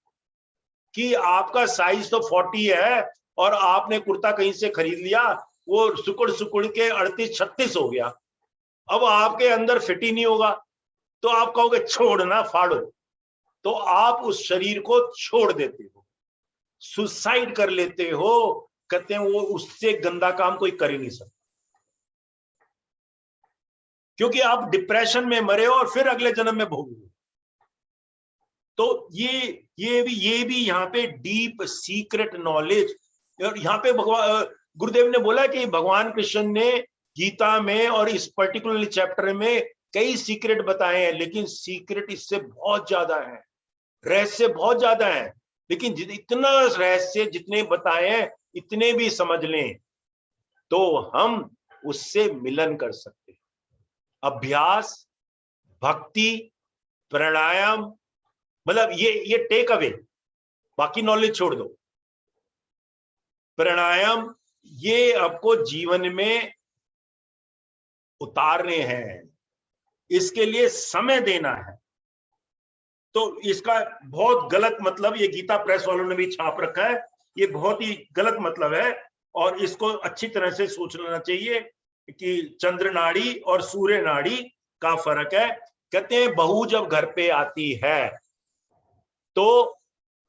S1: कि आपका साइज तो 40 है और आपने कुर्ता कहीं से खरीद लिया, वो सुकुड़ सुकुड़ के 38-36 हो गया, अब आपके अंदर फिट ही नहीं होगा, तो आप कहोगे छोड़ना, फाड़ो, तो आप उस शरीर को छोड़ देते हो, सुसाइड कर लेते हो। कहते हैं वो उससे गंदा काम कोई कर ही नहीं सकता, क्योंकि आप डिप्रेशन में मरे हो और फिर अगले जन्म में भोगोगे। तो ये भी यहाँ पे डीप सीक्रेट नॉलेज, और यहाँ पे भगवान गुरुदेव ने बोला कि भगवान कृष्ण ने गीता में और इस पर्टिकुलर चैप्टर में कई सीक्रेट बताए हैं, लेकिन सीक्रेट इससे बहुत ज्यादा है, रहस्य बहुत ज्यादा है, लेकिन इतना रहस्य जितने बताए हैं इतने भी समझ लें तो हम उससे मिलन कर सकते हैं। अभ्यास, भक्ति, प्राणायाम, मतलब ये टेक अवे, बाकी नॉलेज छोड़ दो। प्राणायाम ये आपको जीवन में उतारने हैं, इसके लिए समय देना है। तो इसका बहुत गलत मतलब, ये गीता प्रेस वालों ने भी छाप रखा है, ये बहुत ही गलत मतलब है, और इसको अच्छी तरह से सोच लेना चाहिए कि चंद्र नाड़ी और सूर्य नाड़ी का फर्क है। कहते हैं बहू जब घर पे आती है तो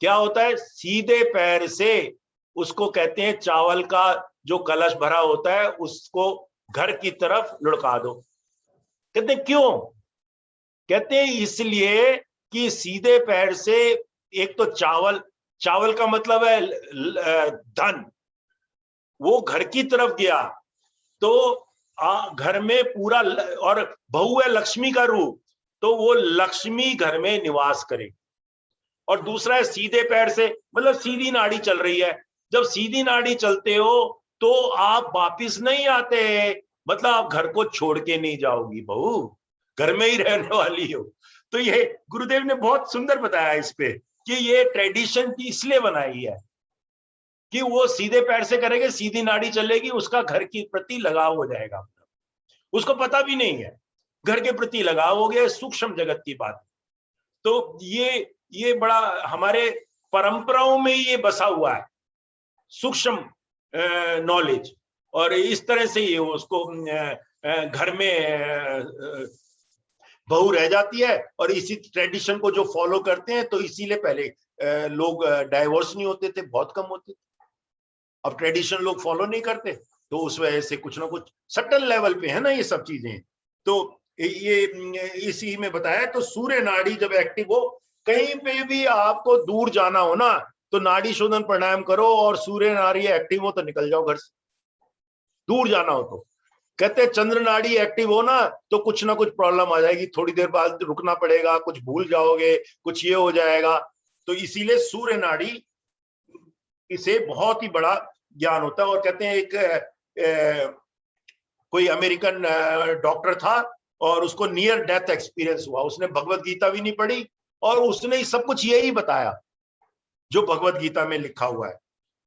S1: क्या होता है, सीधे पैर से उसको कहते हैं चावल का जो कलश भरा होता है उसको घर की तरफ लुढ़का दो। कहते हैं क्यों? कहते हैं इसलिए कि सीधे पैर से एक तो चावल का मतलब है धन, वो घर की तरफ गया तो घर में पूरा, और बहू है लक्ष्मी का रूप, तो वो लक्ष्मी घर में निवास करेगी। और दूसरा है सीधे पैर से, मतलब सीधी नाड़ी चल रही है, जब सीधी नाड़ी चलते हो तो आप वापिस नहीं आते, मतलब आप घर को छोड़ के नहीं जाओगी, बहू घर में ही रहने वाली हो। तो ये गुरुदेव ने बहुत सुंदर बताया इस पे कि ये ट्रेडिशन की इसलिए बनाई है कि वो सीधे पैर से करेंगे, सीधी नाड़ी चलेगी, उसका घर के प्रति लगाव हो जाएगा, उसको पता भी नहीं है, घर के प्रति लगाव हो गया, सूक्ष्म जगत की बात। तो ये बड़ा हमारे परंपराओं में ये बसा हुआ है, सूक्ष्म नॉलेज, और इस तरह से ये उसको घर में बहू रह जाती है, और इसी ट्रेडिशन को जो फॉलो करते हैं, तो इसीलिए पहले लोग डाइवोर्स नहीं होते थे, बहुत कम होते थे। अब ट्रेडिशन लोग फॉलो नहीं करते, तो उस वजह से कुछ ना कुछ सटल लेवल पे है ना ये सब चीजें। तो ये इसी में बताया। तो सूर्य नाड़ी जब एक्टिव हो, कहीं पे भी आपको दूर जाना हो ना, तो नाड़ी शोधन प्राणायाम करो, और सूर्य नाड़ी एक्टिव हो तो निकल जाओ घर से, दूर जाना हो तो। कहते हैं चंद्र नाड़ी एक्टिव हो ना, तो कुछ ना कुछ प्रॉब्लम आ जाएगी, थोड़ी देर बाद रुकना पड़ेगा, कुछ भूल जाओगे, कुछ ये हो जाएगा। तो इसीलिए सूर्य नाड़ी, इसे बहुत ही बड़ा ज्ञान होता है। और कहते हैं एक कोई अमेरिकन डॉक्टर था, और उसको नियर डेथ एक्सपीरियंस हुआ, उसने भगवत गीता भी नहीं पढ़ी, और उसने सब कुछ यही बताया जो भगवत गीता में लिखा हुआ है।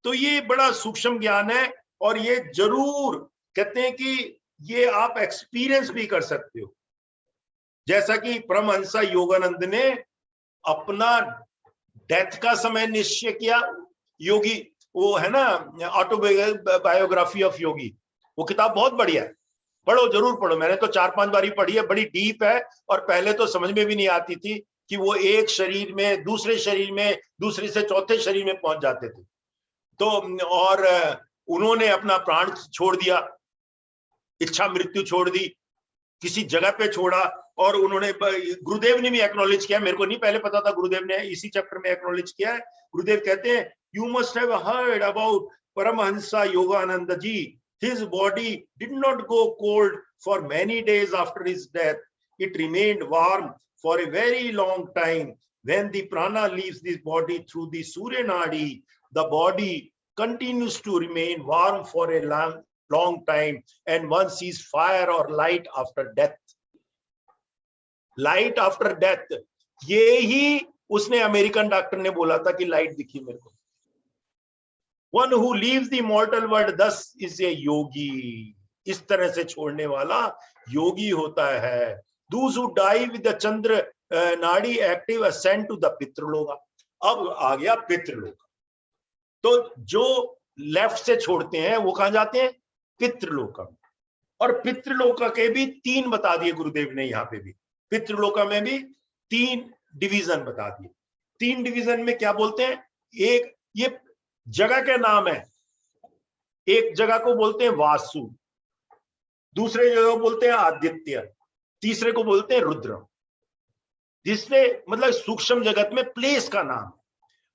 S1: तो ये बड़ा सूक्ष्म ज्ञान है, और ये जरूर कहते हैं कि ये आप एक्सपीरियंस भी कर सकते हो। जैसा कि परमहंस योगानंद ने अपना डेथ का समय निश्चय किया। योगी, वो है ना ऑटोबायोग्राफी ऑफ योगी, वो किताब बहुत बढ़िया है, पढ़ो, जरूर पढ़ो। मैंने तो 4-5 बारी पढ़ी है, बड़ी डीप है, और पहले तो समझ में भी नहीं आती थी कि वो एक शरीर में दूसरे शरीर में, दूसरे से चौथे शरीर में पहुंच जाते थे। तो और उन्होंने अपना प्राण छोड़ दिया, इच्छा मृत्यु छोड़ दी, किसी जगह पे छोड़ा, और उन्होंने, गुरुदेव ने भी एक्नॉलेज किया, मेरे को नहीं पहले पता था, गुरुदेव ने इसी चैप्टर में एक्नॉलेज किया है। गुरुदेव कहते हैं, you must have heard about Paramahansa Yogananda ji, his body did not go cold for many days after his death. It remained warm for a very long time. When the prana leaves this body through the Surya Nadi, the body continues to remain warm for a long time, and one sees fire or light after death. Light after death, ये ही उसने American doctor ने बोला था कि light दिखी मेरे को। One who leaves the mortal world thus is a yogi. इस तरह से छोड़ने वाला योगी होता है। Those who die with the Chandra नाड़ी active ascend to the पितृलोक। अब आ गया पितृलोक। तो जो लेफ्ट से छोड़ते हैं वो कहां जाते हैं? पितृलोक में। और पितृलोक के भी 3 बता दिए गुरुदेव ने, यहाँ पे भी पितृलोक में भी 3 डिवीजन बता दिए। 3 डिवीजन में क्या बोलते हैं? एक ये जगह के नाम है। एक जगह को बोलते हैं वासु, दूसरे जगह को बोलते हैं आदित्य, तीसरे को बोलते हैं रुद्र, जिससे मतलब सूक्ष्म जगत में प्लेस का नाम।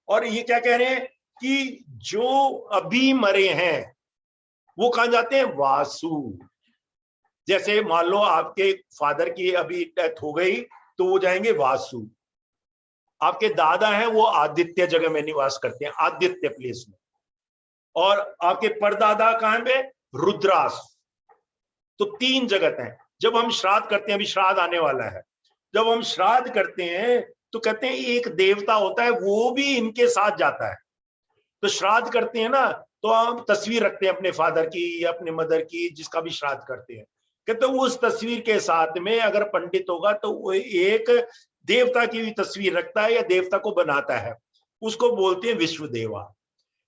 S1: और ये क्या कह रहे हैं कि जो अभी मरे हैं वो कहां जाते हैं? वासु। जैसे मान लो आपके फादर की अभी डेथ हो गई तो वो जाएंगे वासु। आपके दादा हैं वो आदित्य जगह में निवास करते हैं, आदित्य प्लेस में। और आपके परदादा कहां पे? रुद्रास। तो 3 जगत हैं। जब हम श्राद्ध करते हैं, अभी श्राद्ध आने वाला है, जब हम श्राद्ध करते हैं तो कहते हैं एक देवता होता है वो भी इनके साथ जाता है। तो श्राद्ध करते हैं ना, तो हम तस्वीर रखते हैं अपने फादर की या अपने मदर की, जिसका भी श्राद्ध करते हैं। कहते हैं उस तस्वीर के साथ में अगर पंडित होगा तो वो एक देवता की भी तस्वीर रखता है या देवता को बनाता है, उसको बोलते हैं विश्वदेवा।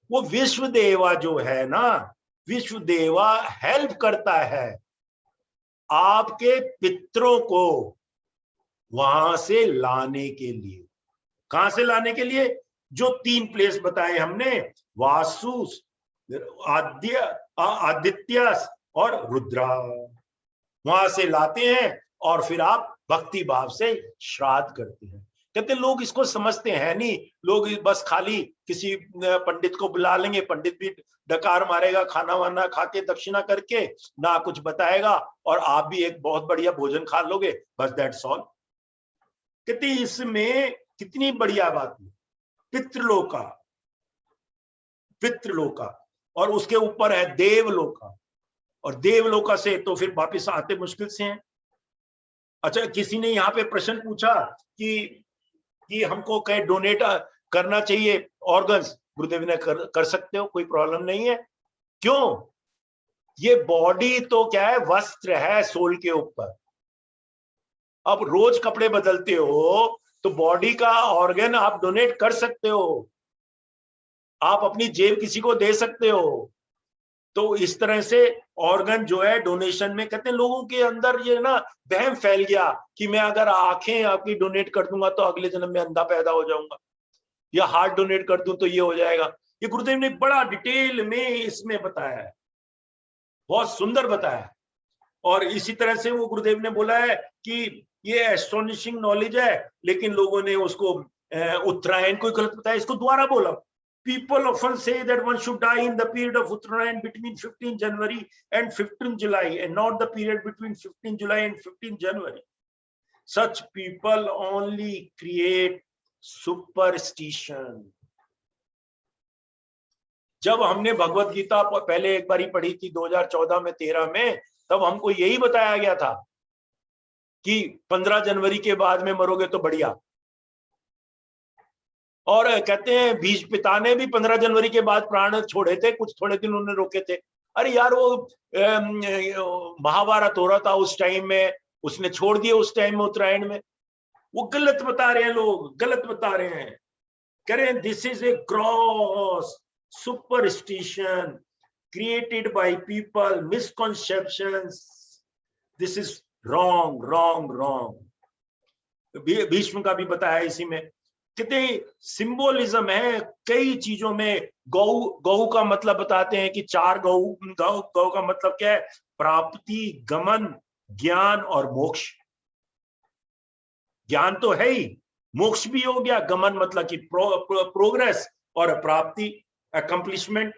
S1: वो विश्वदेवा जो है ना, विश्वदेवा हेल्प करता है आपके पितरों को वहां से लाने के लिए। कहां से लाने के लिए? जो 3 प्लेस बताए हमने, वासु, आदित्य और रुद्रा, वहां से लाते हैं और फिर आप भक्ति भाव से श्राद्ध करते हैं। कहते लोग इसको समझते हैं नहीं, लोग बस खाली किसी पंडित को बुला लेंगे, पंडित भी डकार मारेगा, खाना वाना खा के दक्षिणा करके, ना कुछ बताएगा, और आप भी एक बहुत बढ़िया भोजन खा लोगे, बस दैट्स ऑल। कहते इसमें कितनी बढ़िया बात है, पितृलोका, पितृलोका, और उसके ऊपर है देवलोका, और देवलोका से तो फिर वापिस आते मुश्किल से हैं। अच्छा, किसी ने यहाँ पे प्रश्न पूछा कि हमको कहीं डोनेट करना चाहिए ऑर्गन्स। गुरुदेव ने कर सकते हो, कोई प्रॉब्लम नहीं है। क्यों? ये बॉडी तो क्या है? वस्त्र है सोल के ऊपर। अब रोज कपड़े बदलते हो तो बॉडी का ऑर्गन आप डोनेट कर सकते हो, आप अपनी जेब किसी को दे सकते हो। तो इस तरह से ऑर्गन जो है डोनेशन में, कहते हैं लोगों के अंदर ये ना वहम फैल गया कि मैं अगर आंखें आपकी डोनेट कर दूंगा तो अगले जन्म में अंधा पैदा हो जाऊंगा, या हार्ट डोनेट कर दूं तो ये हो जाएगा। ये गुरुदेव ने बड़ा डिटेल में इसमें बताया है, बहुत सुंदर बताया है। और इसी तरह से वो गुरुदेव ने बोला है कि ये एस्टोनिशिंग नॉलेज है, लेकिन लोगों ने उसको उत्तरायण को गलत बताया। इसको दोबारा बोला, people often say that one should die in the period of Uttarayan between 15 January and 15 July and not the period between 15 July and 15 January. Such people only create superstition. जब हमने भगवत गीता पहले एक बारी पढ़ी थी 2014 में 13 में, तब हमको यही बताया गया था कि 15 जनवरी के बाद में मरोगे तो बढ़िया। और कहते हैं भीष्म पिता ने भी 15 जनवरी के बाद प्राण छोड़े थे, कुछ थोड़े दिन उन्होंने रोके थे। अरे यार वो महाभारत हो रहा था उस टाइम में, उसने छोड़ दिए उस टाइम में उत्तरायण में। वो गलत बता रहे हैं लोग, गलत बता रहे हैं, कह रहे हैं this is A gross superstition created by people, misconceptions, this is wrong wrong wrong. Bhishma का भी बताया इसी में, कितने सिंबोलिज्म है कई चीजों में। गौ का मतलब बताते हैं कि 4 गौ का मतलब क्या है? प्राप्ति, गमन, ज्ञान और मोक्ष। ज्ञान तो है ही, मोक्ष भी हो गया, गमन मतलब कि प्रोग्रेस, और प्राप्ति अकम्प्लिशमेंट।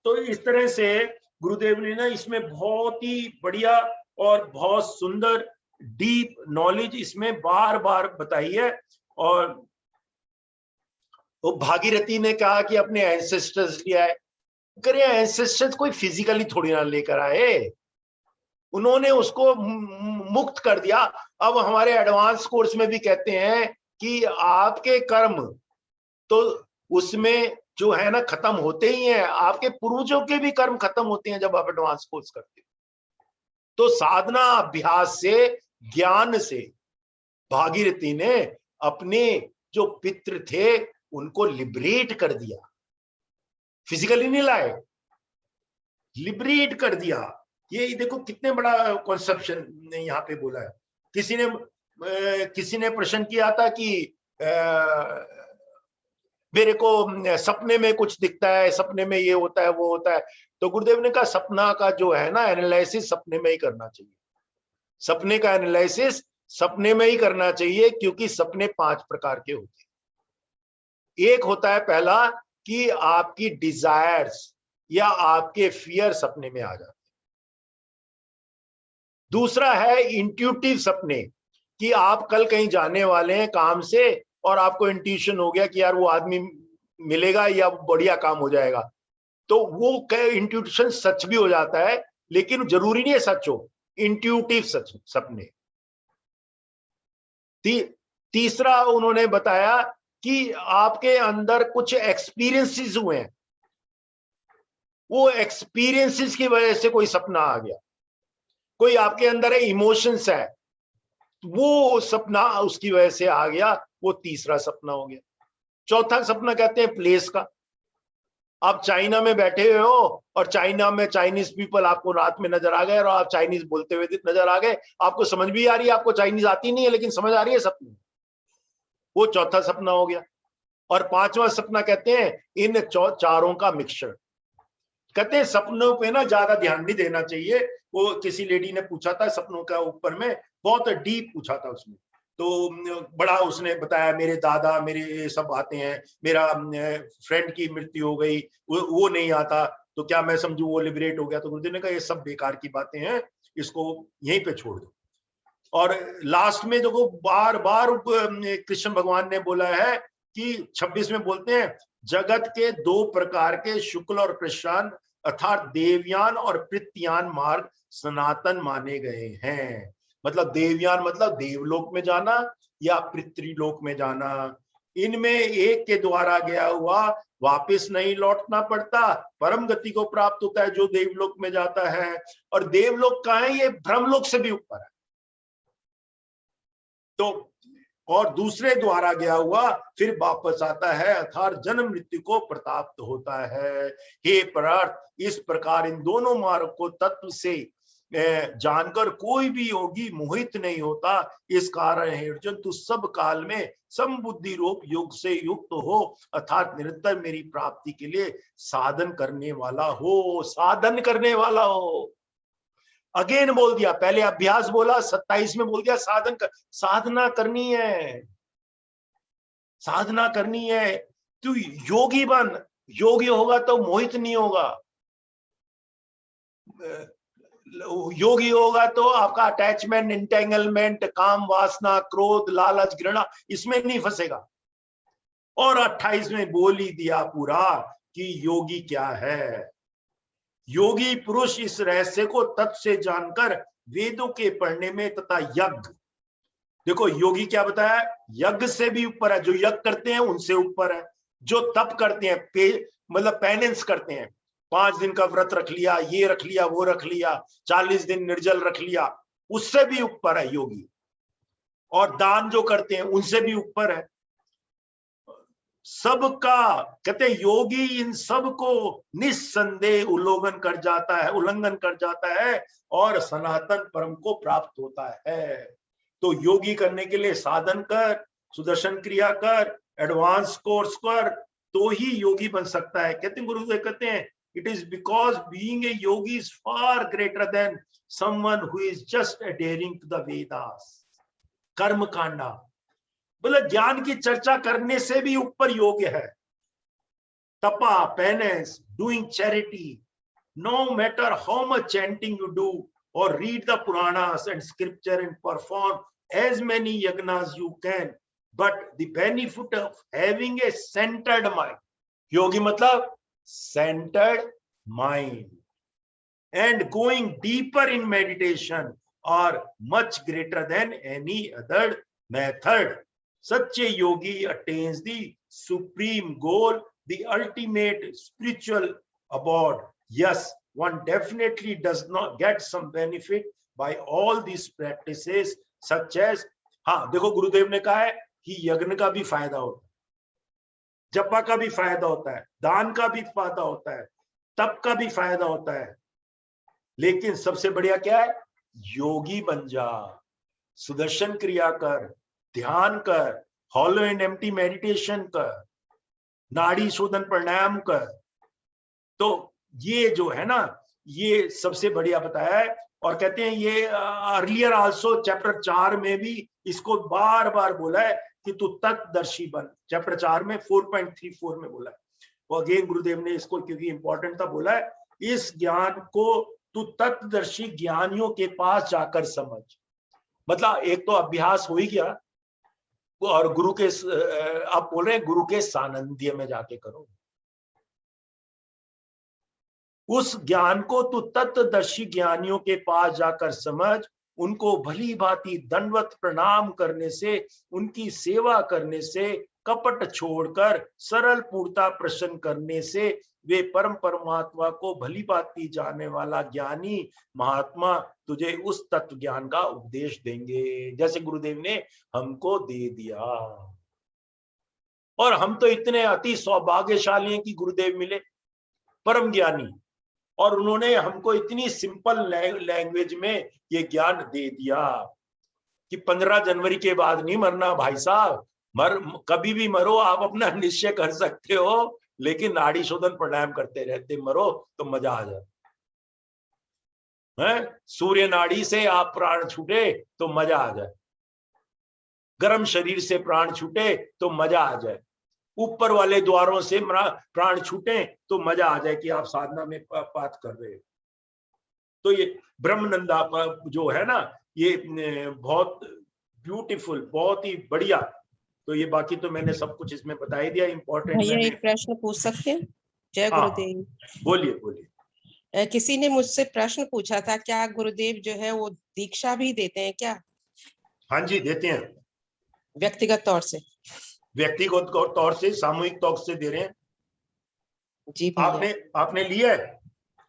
S1: तो इस तरह से गुरुदेव ने ना इसमें बहुत ही बढ़िया और बहुत सुंदर डीप नॉलेज इसमें बार बार बताई है। और वो भागीरथी ने कहा कि अपने एंसेस्टर्स लिया है, करे एंसेस्टर्स कोई फिजिकली थोड़ी ना लेकर आए, उन्होंने उसको मुक्त कर दिया। अब हमारे एडवांस कोर्स में भी कहते हैं कि आपके कर्म तो उसमें जो है ना खत्म होते ही हैं, आपके पूर्वजों के भी कर्म खत्म होते हैं जब आप एडवांस कोर्स करते हैं। तो साधना अभ्यास से, ज्ञान से भागीरथी ने अपने जो पितृ थे उनको लिबरेट कर दिया, फिजिकली नहीं लाए, लिबरेट कर दिया। ये देखो कितने बड़ा कॉन्सेप्शन ने यहाँ पे बोला है। किसी ने प्रश्न किया था कि मेरे को सपने में कुछ दिखता है, सपने में ये होता है वो होता है। तो गुरुदेव ने कहा सपना का जो है ना एनालिसिस सपने में ही करना चाहिए, सपने का एनालिसिस सपने में ही करना चाहिए, क्योंकि सपने 5 प्रकार के होते हैं। एक होता है पहला कि आपकी डिजायर्स या आपके फियर सपने में आ जाते हैं। दूसरा है इंट्यूटिव सपने, कि आप कल कहीं जाने वाले हैं काम से और आपको इंट्यूशन हो गया कि यार वो आदमी मिलेगा या बढ़िया काम हो जाएगा, तो वो इंट्यूशन सच भी हो जाता है, लेकिन जरूरी नहीं है सच हो, इंट्यूटिव सपने। तीसरा उन्होंने बताया कि आपके अंदर कुछ एक्सपीरियंसेस हुए हैं, वो एक्सपीरियंसेस की वजह से कोई सपना आ गया, कोई आपके अंदर इमोशंस है, वो सपना उसकी वजह से आ गया, वो तीसरा सपना हो गया। चौथा सपना कहते हैं प्लेस का। आप चाइना में बैठे हुए हो और चाइना में चाइनीज पीपल आपको रात में नजर आ गए और आप चाइनीज बोलते हुए नजर आ गए, आपको समझ भी आ रही है, आपको चाइनीज आती नहीं है लेकिन समझ आ रही है सपने, वो चौथा सपना हो गया। और 5वां सपना कहते हैं इन चारों का मिक्सचर। कहते हैं सपनों पे ना ज्यादा ध्यान नहीं देना चाहिए। वो किसी लेडी ने पूछा था सपनों का ऊपर में, बहुत डीप पूछा था उसने, तो बड़ा उसने बताया मेरे दादा मेरे सब आते हैं, मेरा फ्रेंड की मृत्यु हो गई वो नहीं आता, तो क्या मैं समझू वो लिबरेट हो गया? तो गुरुदेव ने कहा ये सब बेकार की बातें हैं, इसको यहीं पे छोड़ दो। और लास्ट में देखो बार बार कृष्ण भगवान ने बोला है कि 26 में बोलते हैं जगत के 2 प्रकार के शुक्ल और कृष्ण अर्थात देवयान और पृथ्यान मार्ग सनातन माने गए हैं। मतलब देवयान मतलब देवलोक में जाना या पृथ्वीलोक में जाना, इनमें एक के द्वारा गया हुआ वापस नहीं लौटना पड़ता, परम गति को प्राप्त होता है जो देवलोक में जाता है। और देवलोक कहाँ है? ये ब्रह्मलोक से भी ऊपर है। तो और दूसरे द्वारा गया हुआ फिर वापस आता है अर्थात जन्म मृत्यु को प्राप्त होता है। हे परार्थ, इस प्रकार इन दोनों मार्ग को तत्व से जानकर कोई भी योगी मोहित नहीं होता। इस कारण हे अर्जुन तू सब काल में समबुद्धि रूप योग से युक्त हो अर्थात निरंतर मेरी प्राप्ति के लिए साधन करने वाला हो, साधन करने वाला हो। अगेन बोल दिया, पहले अभ्यास बोला, 27 में बोल दिया साधन कर, साधना करनी है, साधना करनी है। तू योगी बन, योगी होगा तो मोहित नहीं होगा, योगी होगा तो आपका अटैचमेंट, इंटेंगलमेंट, काम वासना, क्रोध, लालच, घृणा, इसमें नहीं फंसेगा। और 28 में बोल ही दिया पूरा कि योगी क्या है। योगी पुरुष इस रहस्य को तत्व से जानकर वेदों के पढ़ने में तथा यज्ञ, देखो योगी क्या बताया, यज्ञ से भी ऊपर है, जो यज्ञ करते हैं उनसे ऊपर है, जो तप करते हैं, मतलब पेनेंस करते हैं, 5 दिन का व्रत रख लिया, ये रख लिया, वो रख लिया, 40 दिन निर्जल रख लिया, उससे भी ऊपर है योगी। और दान जो करते हैं उनसे भी ऊपर है। सबका कहते योगी इन सब को निस्संदेह उल्लंघन कर जाता है और सनातन परम को प्राप्त होता है। तो योगी करने के लिए साधन कर, सुदर्शन क्रिया कर, एडवांस कोर्स कर, तो ही योगी बन सकता है। कहते हैं गुरुदेव कहते हैं it is because being a yogi is far greater than someone who is just adhering to the Vedas. कर्म कांडा बोले ज्ञान की चर्चा करने से भी ऊपर योग है। Tapa, penance, doing charity, no matter how much chanting you do और read the Puranas and scripture and perform as many yagnas you can, but the benefit of having a centered mind, yogi matlab centered mind, and going deeper in meditation are much greater than any other method. Such a yogi attains the supreme goal, the ultimate spiritual abode. Yes, one definitely does not get some benefit by all these practices such as, हाँ देखो गुरुदेव ने कहा है कि यज्ञ का भी फायदा होता है, जपा का भी फायदा होता है, दान का भी फायदा होता है, तप का भी फायदा होता है, लेकिन सबसे बढ़िया क्या है, योगी बन जा, सुदर्शन क्रिया कर, ध्यान कर, हॉलो एंड एम्प्टी मेडिटेशन कर, नाड़ी शोधन प्राणायाम कर। तो ये जो है ना, ये सबसे बढ़िया बताया है। और कहते हैं ये अर्लियर आल्सो चैप्टर 4 में भी इसको बार बार बोला है कि तू तत्दर्शी बन, चैप्टर 4 में 4.34 में बोला है। वो अगेन गुरुदेव ने इसको क्योंकि इंपॉर्टेंट था बोला है, इस ज्ञान को तू तत्दर्शी ज्ञानियों के पास जाकर समझ। मतलब एक तो अभ्यास हो ही गया, और गुरु के आप बोल रहे हैं गुरु के सानिध्य में जाके करो। उस ज्ञान को तू तत्वदर्शी ज्ञानियों के पास जाकर समझ, उनको भली भांति दंडवत प्रणाम करने से, उनकी सेवा करने से, कपट छोड़कर सरल पूर्णता प्रश्न करने से वे परम परमात्मा को भली भांति जानने वाला ज्ञानी महात्मा तुझे उस तत्व ज्ञान का उपदेश देंगे, जैसे गुरुदेव ने हमको दे दिया। और हम तो इतने अति सौभाग्यशाली हैं कि गुरुदेव मिले परम ज्ञानी, और उन्होंने हमको इतनी सिंपल लैंग्वेज में ये ज्ञान दे दिया कि 15 जनवरी के बाद नहीं मरना भाई साहब, कभी भी मरो, आप अपना निश्चय कर सकते हो, लेकिन नाड़ी शोधन प्राणायाम करते रहते मरो तो मजा आ जाए। सूर्य नाड़ी से आप प्राण छूटे तो मजा आ जाए, गर्म शरीर से प्राण छूटे तो मजा आ जाए, ऊपर वाले द्वारों से प्राण छूटे तो मजा आ जाए कि आप साधना में पाठ कर रहे हो। तो ये ब्रह्मनंदा जो है ना, ये बहुत ब्यूटीफुल, बहुत ही बढ़िया। तो ये बाकी तो मैंने सब कुछ इसमें बता ही दिया। इम्पोर्टेंट
S2: भैया एक प्रश्न पूछ सकते हैं? जय गुरुदेव।
S1: बोलिए बोलिए।
S2: किसी ने मुझसे प्रश्न पूछा था, क्या गुरुदेव जो है वो दीक्षा भी देते हैं क्या?
S1: हाँ जी देते हैं,
S2: व्यक्तिगत तौर से,
S1: व्यक्तिगत तौर से, सामूहिक तौर से दे रहे हैं
S2: जी भैया।
S1: आपने लिया है?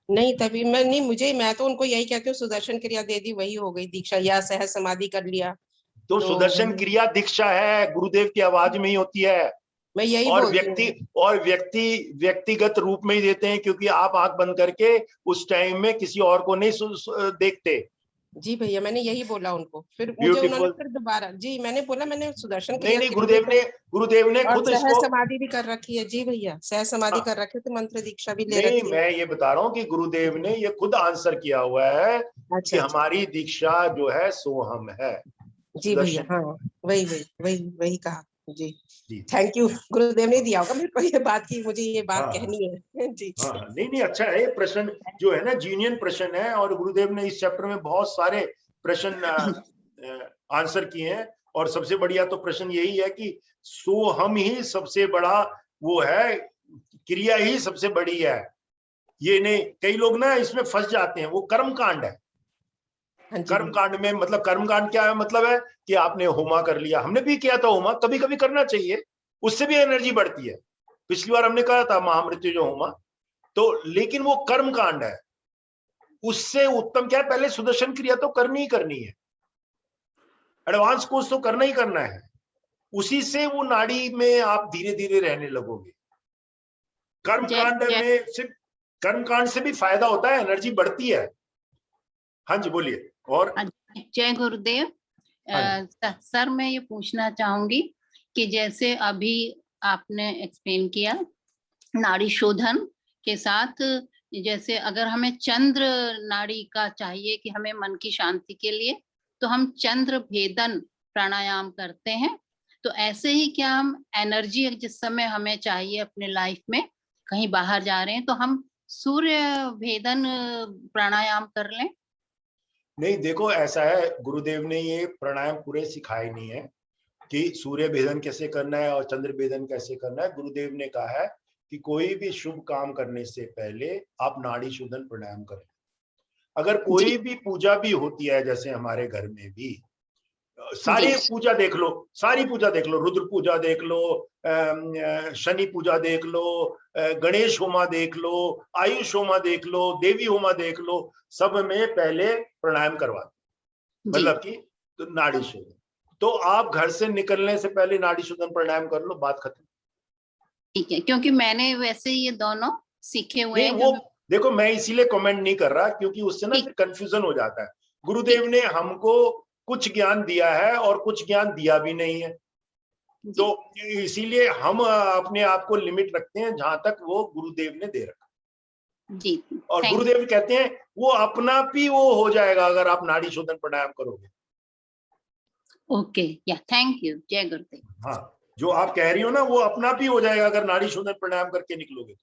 S2: नहीं तभी मैं तो उनको यही कहती हूँ, सुदर्शन क्रिया दे दी वही हो गई दीक्षा, या सहज समाधि कर लिया
S1: तो सुदर्शन क्रिया दीक्षा है, गुरुदेव की आवाज में ही होती है।
S2: मैं यही
S1: और व्यक्तिगत रूप में ही देते हैं, क्योंकि आप आंख बंद करके उस टाइम में किसी और को नहीं देखते,
S2: जी भैया, मैंने यही बोला उनको। फिर मुझे उन्होंने
S1: ब्यूटीफुल।
S2: फिर दोबारा, जी मैंने बोला, मैंने सुदर्शन
S1: नहीं
S2: क्रिया
S1: नहीं,
S2: की
S1: गुरुदेव ने
S2: और
S1: खुद
S2: सह
S1: इसको,
S2: समाधि भी कर रखी है। जी भैया, सह समाधि
S1: हाँ,
S2: कर रखे थे, मंत्र दीक्षा भी ले
S1: नहीं
S2: रखी है।
S1: मैं ये बता रहा हूँ कि गुरुदेव ने ये खुद आंसर किया हुआ है कि
S2: अच्छा अच्छा,
S1: हमारी दीक्षा जो है सोहम है।
S2: जी भैया,
S1: सुदर्शन,
S2: हाँ वही वही वही वही कहा। जी,
S1: जी
S2: थैंक यू। गुरुदेव ने दिया होगा मेरे को ये बात की मुझे ये बात
S1: हाँ
S2: कहनी है। जी
S1: हाँ
S2: जी
S1: हाँ, नहीं नहीं, अच्छा है ये प्रश्न जो है ना, जीनियन प्रश्न है, और गुरुदेव ने इस चैप्टर में बहुत सारे प्रश्न आंसर किए हैं। और सबसे बढ़िया तो प्रश्न यही है कि सो हम ही सबसे बड़ा वो है, क्रिया ही सबसे बड़ी है। ये नहीं, कई लोग ना इसमें फंस जाते हैं, वो कर्म कांड है।
S2: हाँ जी
S1: कर्म
S2: भैया,
S1: कांड में मतलब, कर्म कांड क्या है, मतलब है कि आपने होमा कर लिया, हमने भी किया था होमा, कभी कभी करना चाहिए, उससे भी एनर्जी बढ़ती है। पिछली बार हमने कहा था महामृत्यु जो होमा, तो लेकिन वो कर्म कांड है। उससे उत्तम क्या है, पहले सुदर्शन क्रिया तो करनी ही करनी है, एडवांस कोर्स तो करना ही करना है। उसी से वो नाड़ी में आप धीरे धीरे रहने लगोगे। कर्म
S3: जय
S1: कांड
S3: जय
S1: में सिर्फ, कर्म कांड से भी फायदा होता है, एनर्जी बढ़ती है। हाँ जी बोलिए। और
S3: जय गुरुदेव।
S1: हाँ जी,
S3: सर मैं ये पूछना चाहूंगी कि जैसे अभी आपने एक्सप्लेन किया नाड़ी शोधन के साथ, जैसे अगर हमें चंद्र नाड़ी का चाहिए कि हमें मन की शांति के लिए, तो हम चंद्र भेदन प्राणायाम करते हैं। तो ऐसे ही क्या हम एनर्जी जिस समय हमें चाहिए अपने लाइफ में, कहीं बाहर जा रहे हैं, तो हम सूर्य भेदन प्राणायाम कर लें?
S1: नहीं देखो ऐसा है, गुरुदेव ने ये प्राणायाम पूरे सिखाए नहीं है कि सूर्य भेदन कैसे करना है और चंद्र भेदन कैसे करना है। गुरुदेव ने कहा है कि कोई भी शुभ काम करने से पहले आप नाड़ी शोधन प्राणायाम करें। अगर
S3: जी
S1: कोई भी पूजा भी होती है, जैसे हमारे घर में भी
S3: जी
S1: सारी पूजा देख लो, सारी पूजा देख लो, रुद्र पूजा देख लो, शनि पूजा देख लो, गणेश होमा देख लो, आयुष होमा देख लो, देवी होमा देख लो, सब में पहले प्राणायाम करवा,
S3: जी
S1: मतलब कि तो नाड़ी शोधन। तो आप घर से निकलने से पहले नाड़ी शोधन प्राणायाम कर लो, बात खत्म।
S3: ठीक है, क्योंकि मैंने वैसे ये दोनों सीखे हुए
S1: नहीं
S3: हैं,
S1: वो
S3: क्योंकि
S1: देखो, मैं इसीलिए कमेंट नहीं कर रहा क्योंकि उससे ना
S3: ठीक
S1: फिर कंफ्यूजन हो जाता है। गुरुदेव
S3: ठीक
S1: ने हमको कुछ ज्ञान दिया है और कुछ ज्ञान दिया भी नहीं है, तो
S3: जी
S1: इसीलिए हम अपने आप को लिमिट रखते हैं जहां तक वो गुरुदेव ने दे रखा।
S3: जी
S1: और
S3: थैंक
S1: गुरुदेव कहते हैं वो अपना भी वो हो जाएगा अगर आप नाड़ी शोधन प्राणायाम करोगे।
S3: ओके, या थैंक यू। जय गुरुदेव।
S1: हाँ, जो आप कह रही हो ना वो अपना भी हो जाएगा अगर नाड़ी शोधन प्राणायाम करके निकलोगे।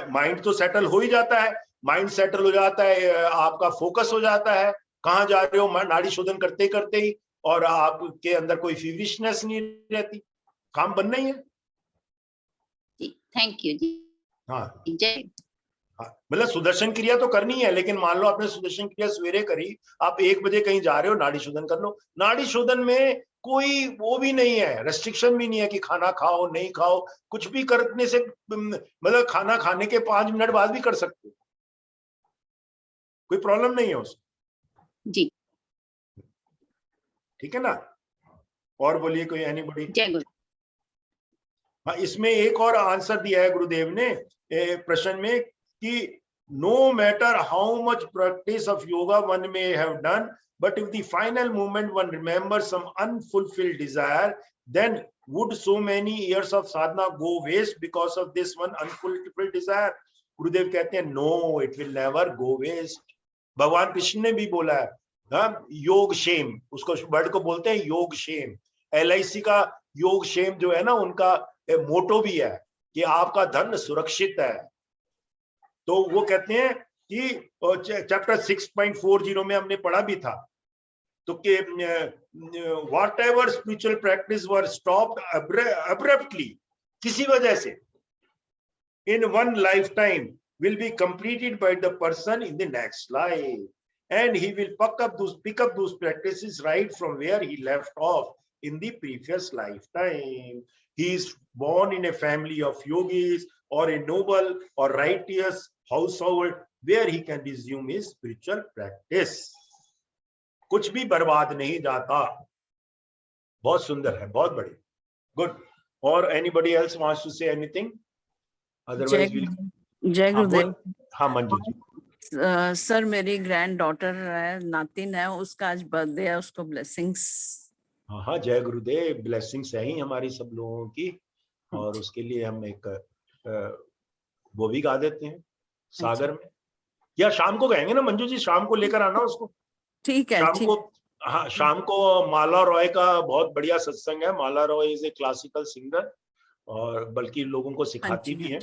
S1: माइंड तो सेटल हो ही जाता है, माइंड सेटल हो जाता है, आपका फोकस हो जाता है कहाँ जा रहे हो नाड़ी शोधन करते करते ही, और आपके अंदर कोई फीवरिशनेस नहीं रहती, काम बनना ही है।
S3: जी थैंक यू जी।
S1: हाँ
S3: जय।
S1: हाँ, मतलब सुदर्शन क्रिया तो करनी है, लेकिन मान लो आपने सुदर्शन क्रिया सवेरे करी, आप 1 बजे कहीं जा रहे हो, नाड़ी शोधन कर लो। नाड़ी शोधन में कोई वो भी नहीं है, रेस्ट्रिक्शन भी नहीं है कि खाना खाओ नहीं खाओ, कुछ भी करने से, मतलब खाना खाने के 5 मिनट बाद भी कर सकते हो, कोई प्रॉब्लम नहीं है उसमें।
S3: जी
S1: ठीक है ना। और बोलिए कोई एनीबॉडी।
S3: जय गुरु।
S1: हाँ, इसमें एक और आंसर दिया है गुरुदेव ने प्रश्न में कि no matter how much practice of yoga one may have done, but if the final moment one remember some unfulfilled desire, then would so many years of sadhana go waste because of this one unfulfilled desire? Gurudev कहते हैं no, it will never go waste. भगवान कृष्ण ने भी बोला है, हाँ, योग Shem, उसको वर्ड को बोलते हैं योग शेम। LIC का योग शेम जो है ना, उनका मोटो भी है कि आपका धन सुरक्षित है। तो वो कहते हैं कि चैप्टर 6.40 में हमने पढ़ा भी था, तो कि what ever spiritual practice were stopped abruptly, किसी वजह से, in one lifetime will be completed by the person in the next life, and he will pick up those practices right from where he left off in the previous lifetime. He is born in a family of yogis or a noble or righteous household where he can resume his spiritual practice. कुछ भी बर्बाद नहीं जाता। बहुत सुंदर है, बहुत बढ़िया, गुड। और anybody else wants to say anything?
S4: जय
S1: अदरवाइज विल,
S4: गुरुदेव। जय
S1: हाँ बोल,
S4: गुरुदेव।
S1: हाँ मंजू जी।
S4: सर मेरी ग्रैंड डॉटर है, नातिन है, उसका आज बर्थडे है, उसको ब्लेसिंग्स।
S1: हाँ हाँ, जय गुरुदेव, ब्लेसिंग्स है ही हमारी सब लोगों की। और उसके लिए हम एक वो भी गा देते हैं सागर में, या शाम को गाएंगे ना मंजू जी, शाम को लेकर आना उसको।
S4: ठीक है,
S1: शाम
S4: ठीक।
S1: को, हाँ शाम को माला रॉय का बहुत बढ़िया सत्संग है। Mala Roy is a classical singer और बल्कि लोगों को सिखाती भी है।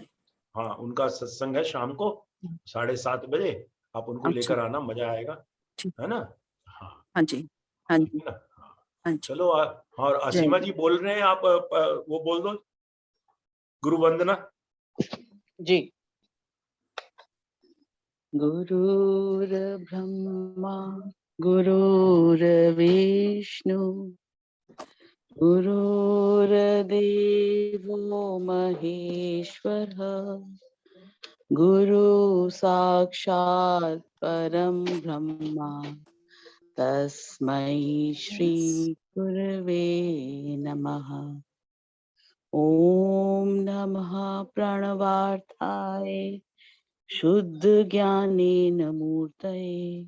S1: हाँ, उनका सत्संग है शाम को 7:30 बजे। आप उनको लेकर आना, मजा आएगा, है ना। हाँ
S4: हाँ जी, हाँ जी,
S1: है ना।
S4: हाँ जी।
S1: चलो और असीमा जी बोल रहे हैं, आप वो बोल दो गुरु वंदना
S2: जी।
S5: गुरुर्ब्रह्मा गुरुर्विष्णु गुरुर्देवो महेश्वरः गुरु साक्षात् परं ब्रह्मा तस्मै श्री गुरवे नमः। ओम नमः प्रणवार्थाय शुद्ध ज्ञानेन मूर्तये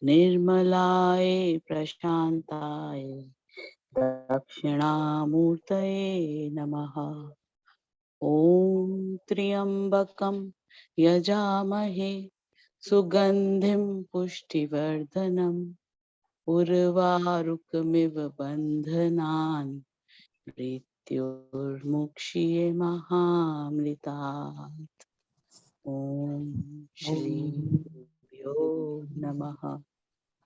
S5: निर्मलाय प्रशांताय दक्षिणामूर्तये नमः। ओम त्र्यंबकं यजामहे सुगंधिं पुष्टिवर्धनम् उर्वारुकमिव बन्धनान् मृत्युर्मुक्षीये महामृतात्। ओम श्री गुरुभ्यो नमः।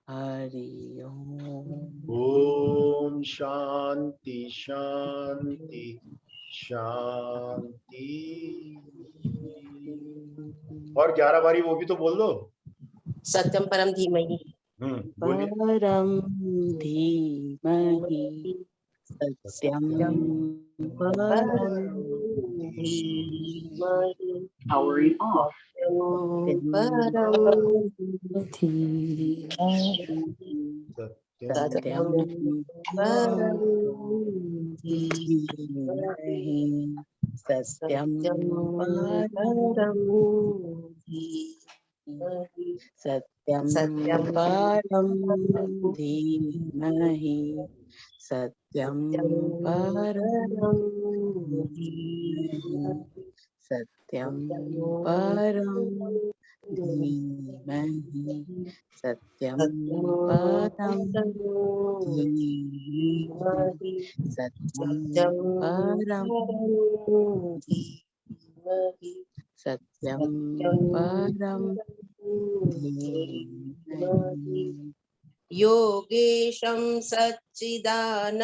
S5: हरि ओम।
S1: ओम शांति शांति शांति। और 11 बारी वो भी तो बोल दो।
S2: सत्यम परम धीमहि
S1: बोलिए।
S5: परम धीमहि सत्यम परम
S6: Powering off.
S5: सत्यम परम धीमहि सत्यम परम सत्यम परम धीमहि सत्यम परम धीमहि सत्यम परम धीमहि सत्यम परम धीमहि सत्यम परम सत्यम परम धीमहि।
S2: योगेशं सच्चिदानन्दं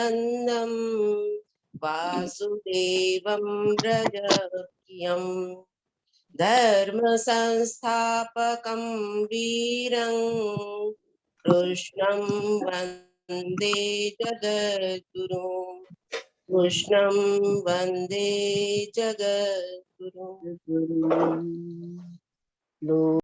S2: वासुदेवं व्रजप्रियं धर्म संस्थापकं वीरं कृष्णं वन्दे जगद्गुरुं कृष्णं वन्दे जगद्गुरुं।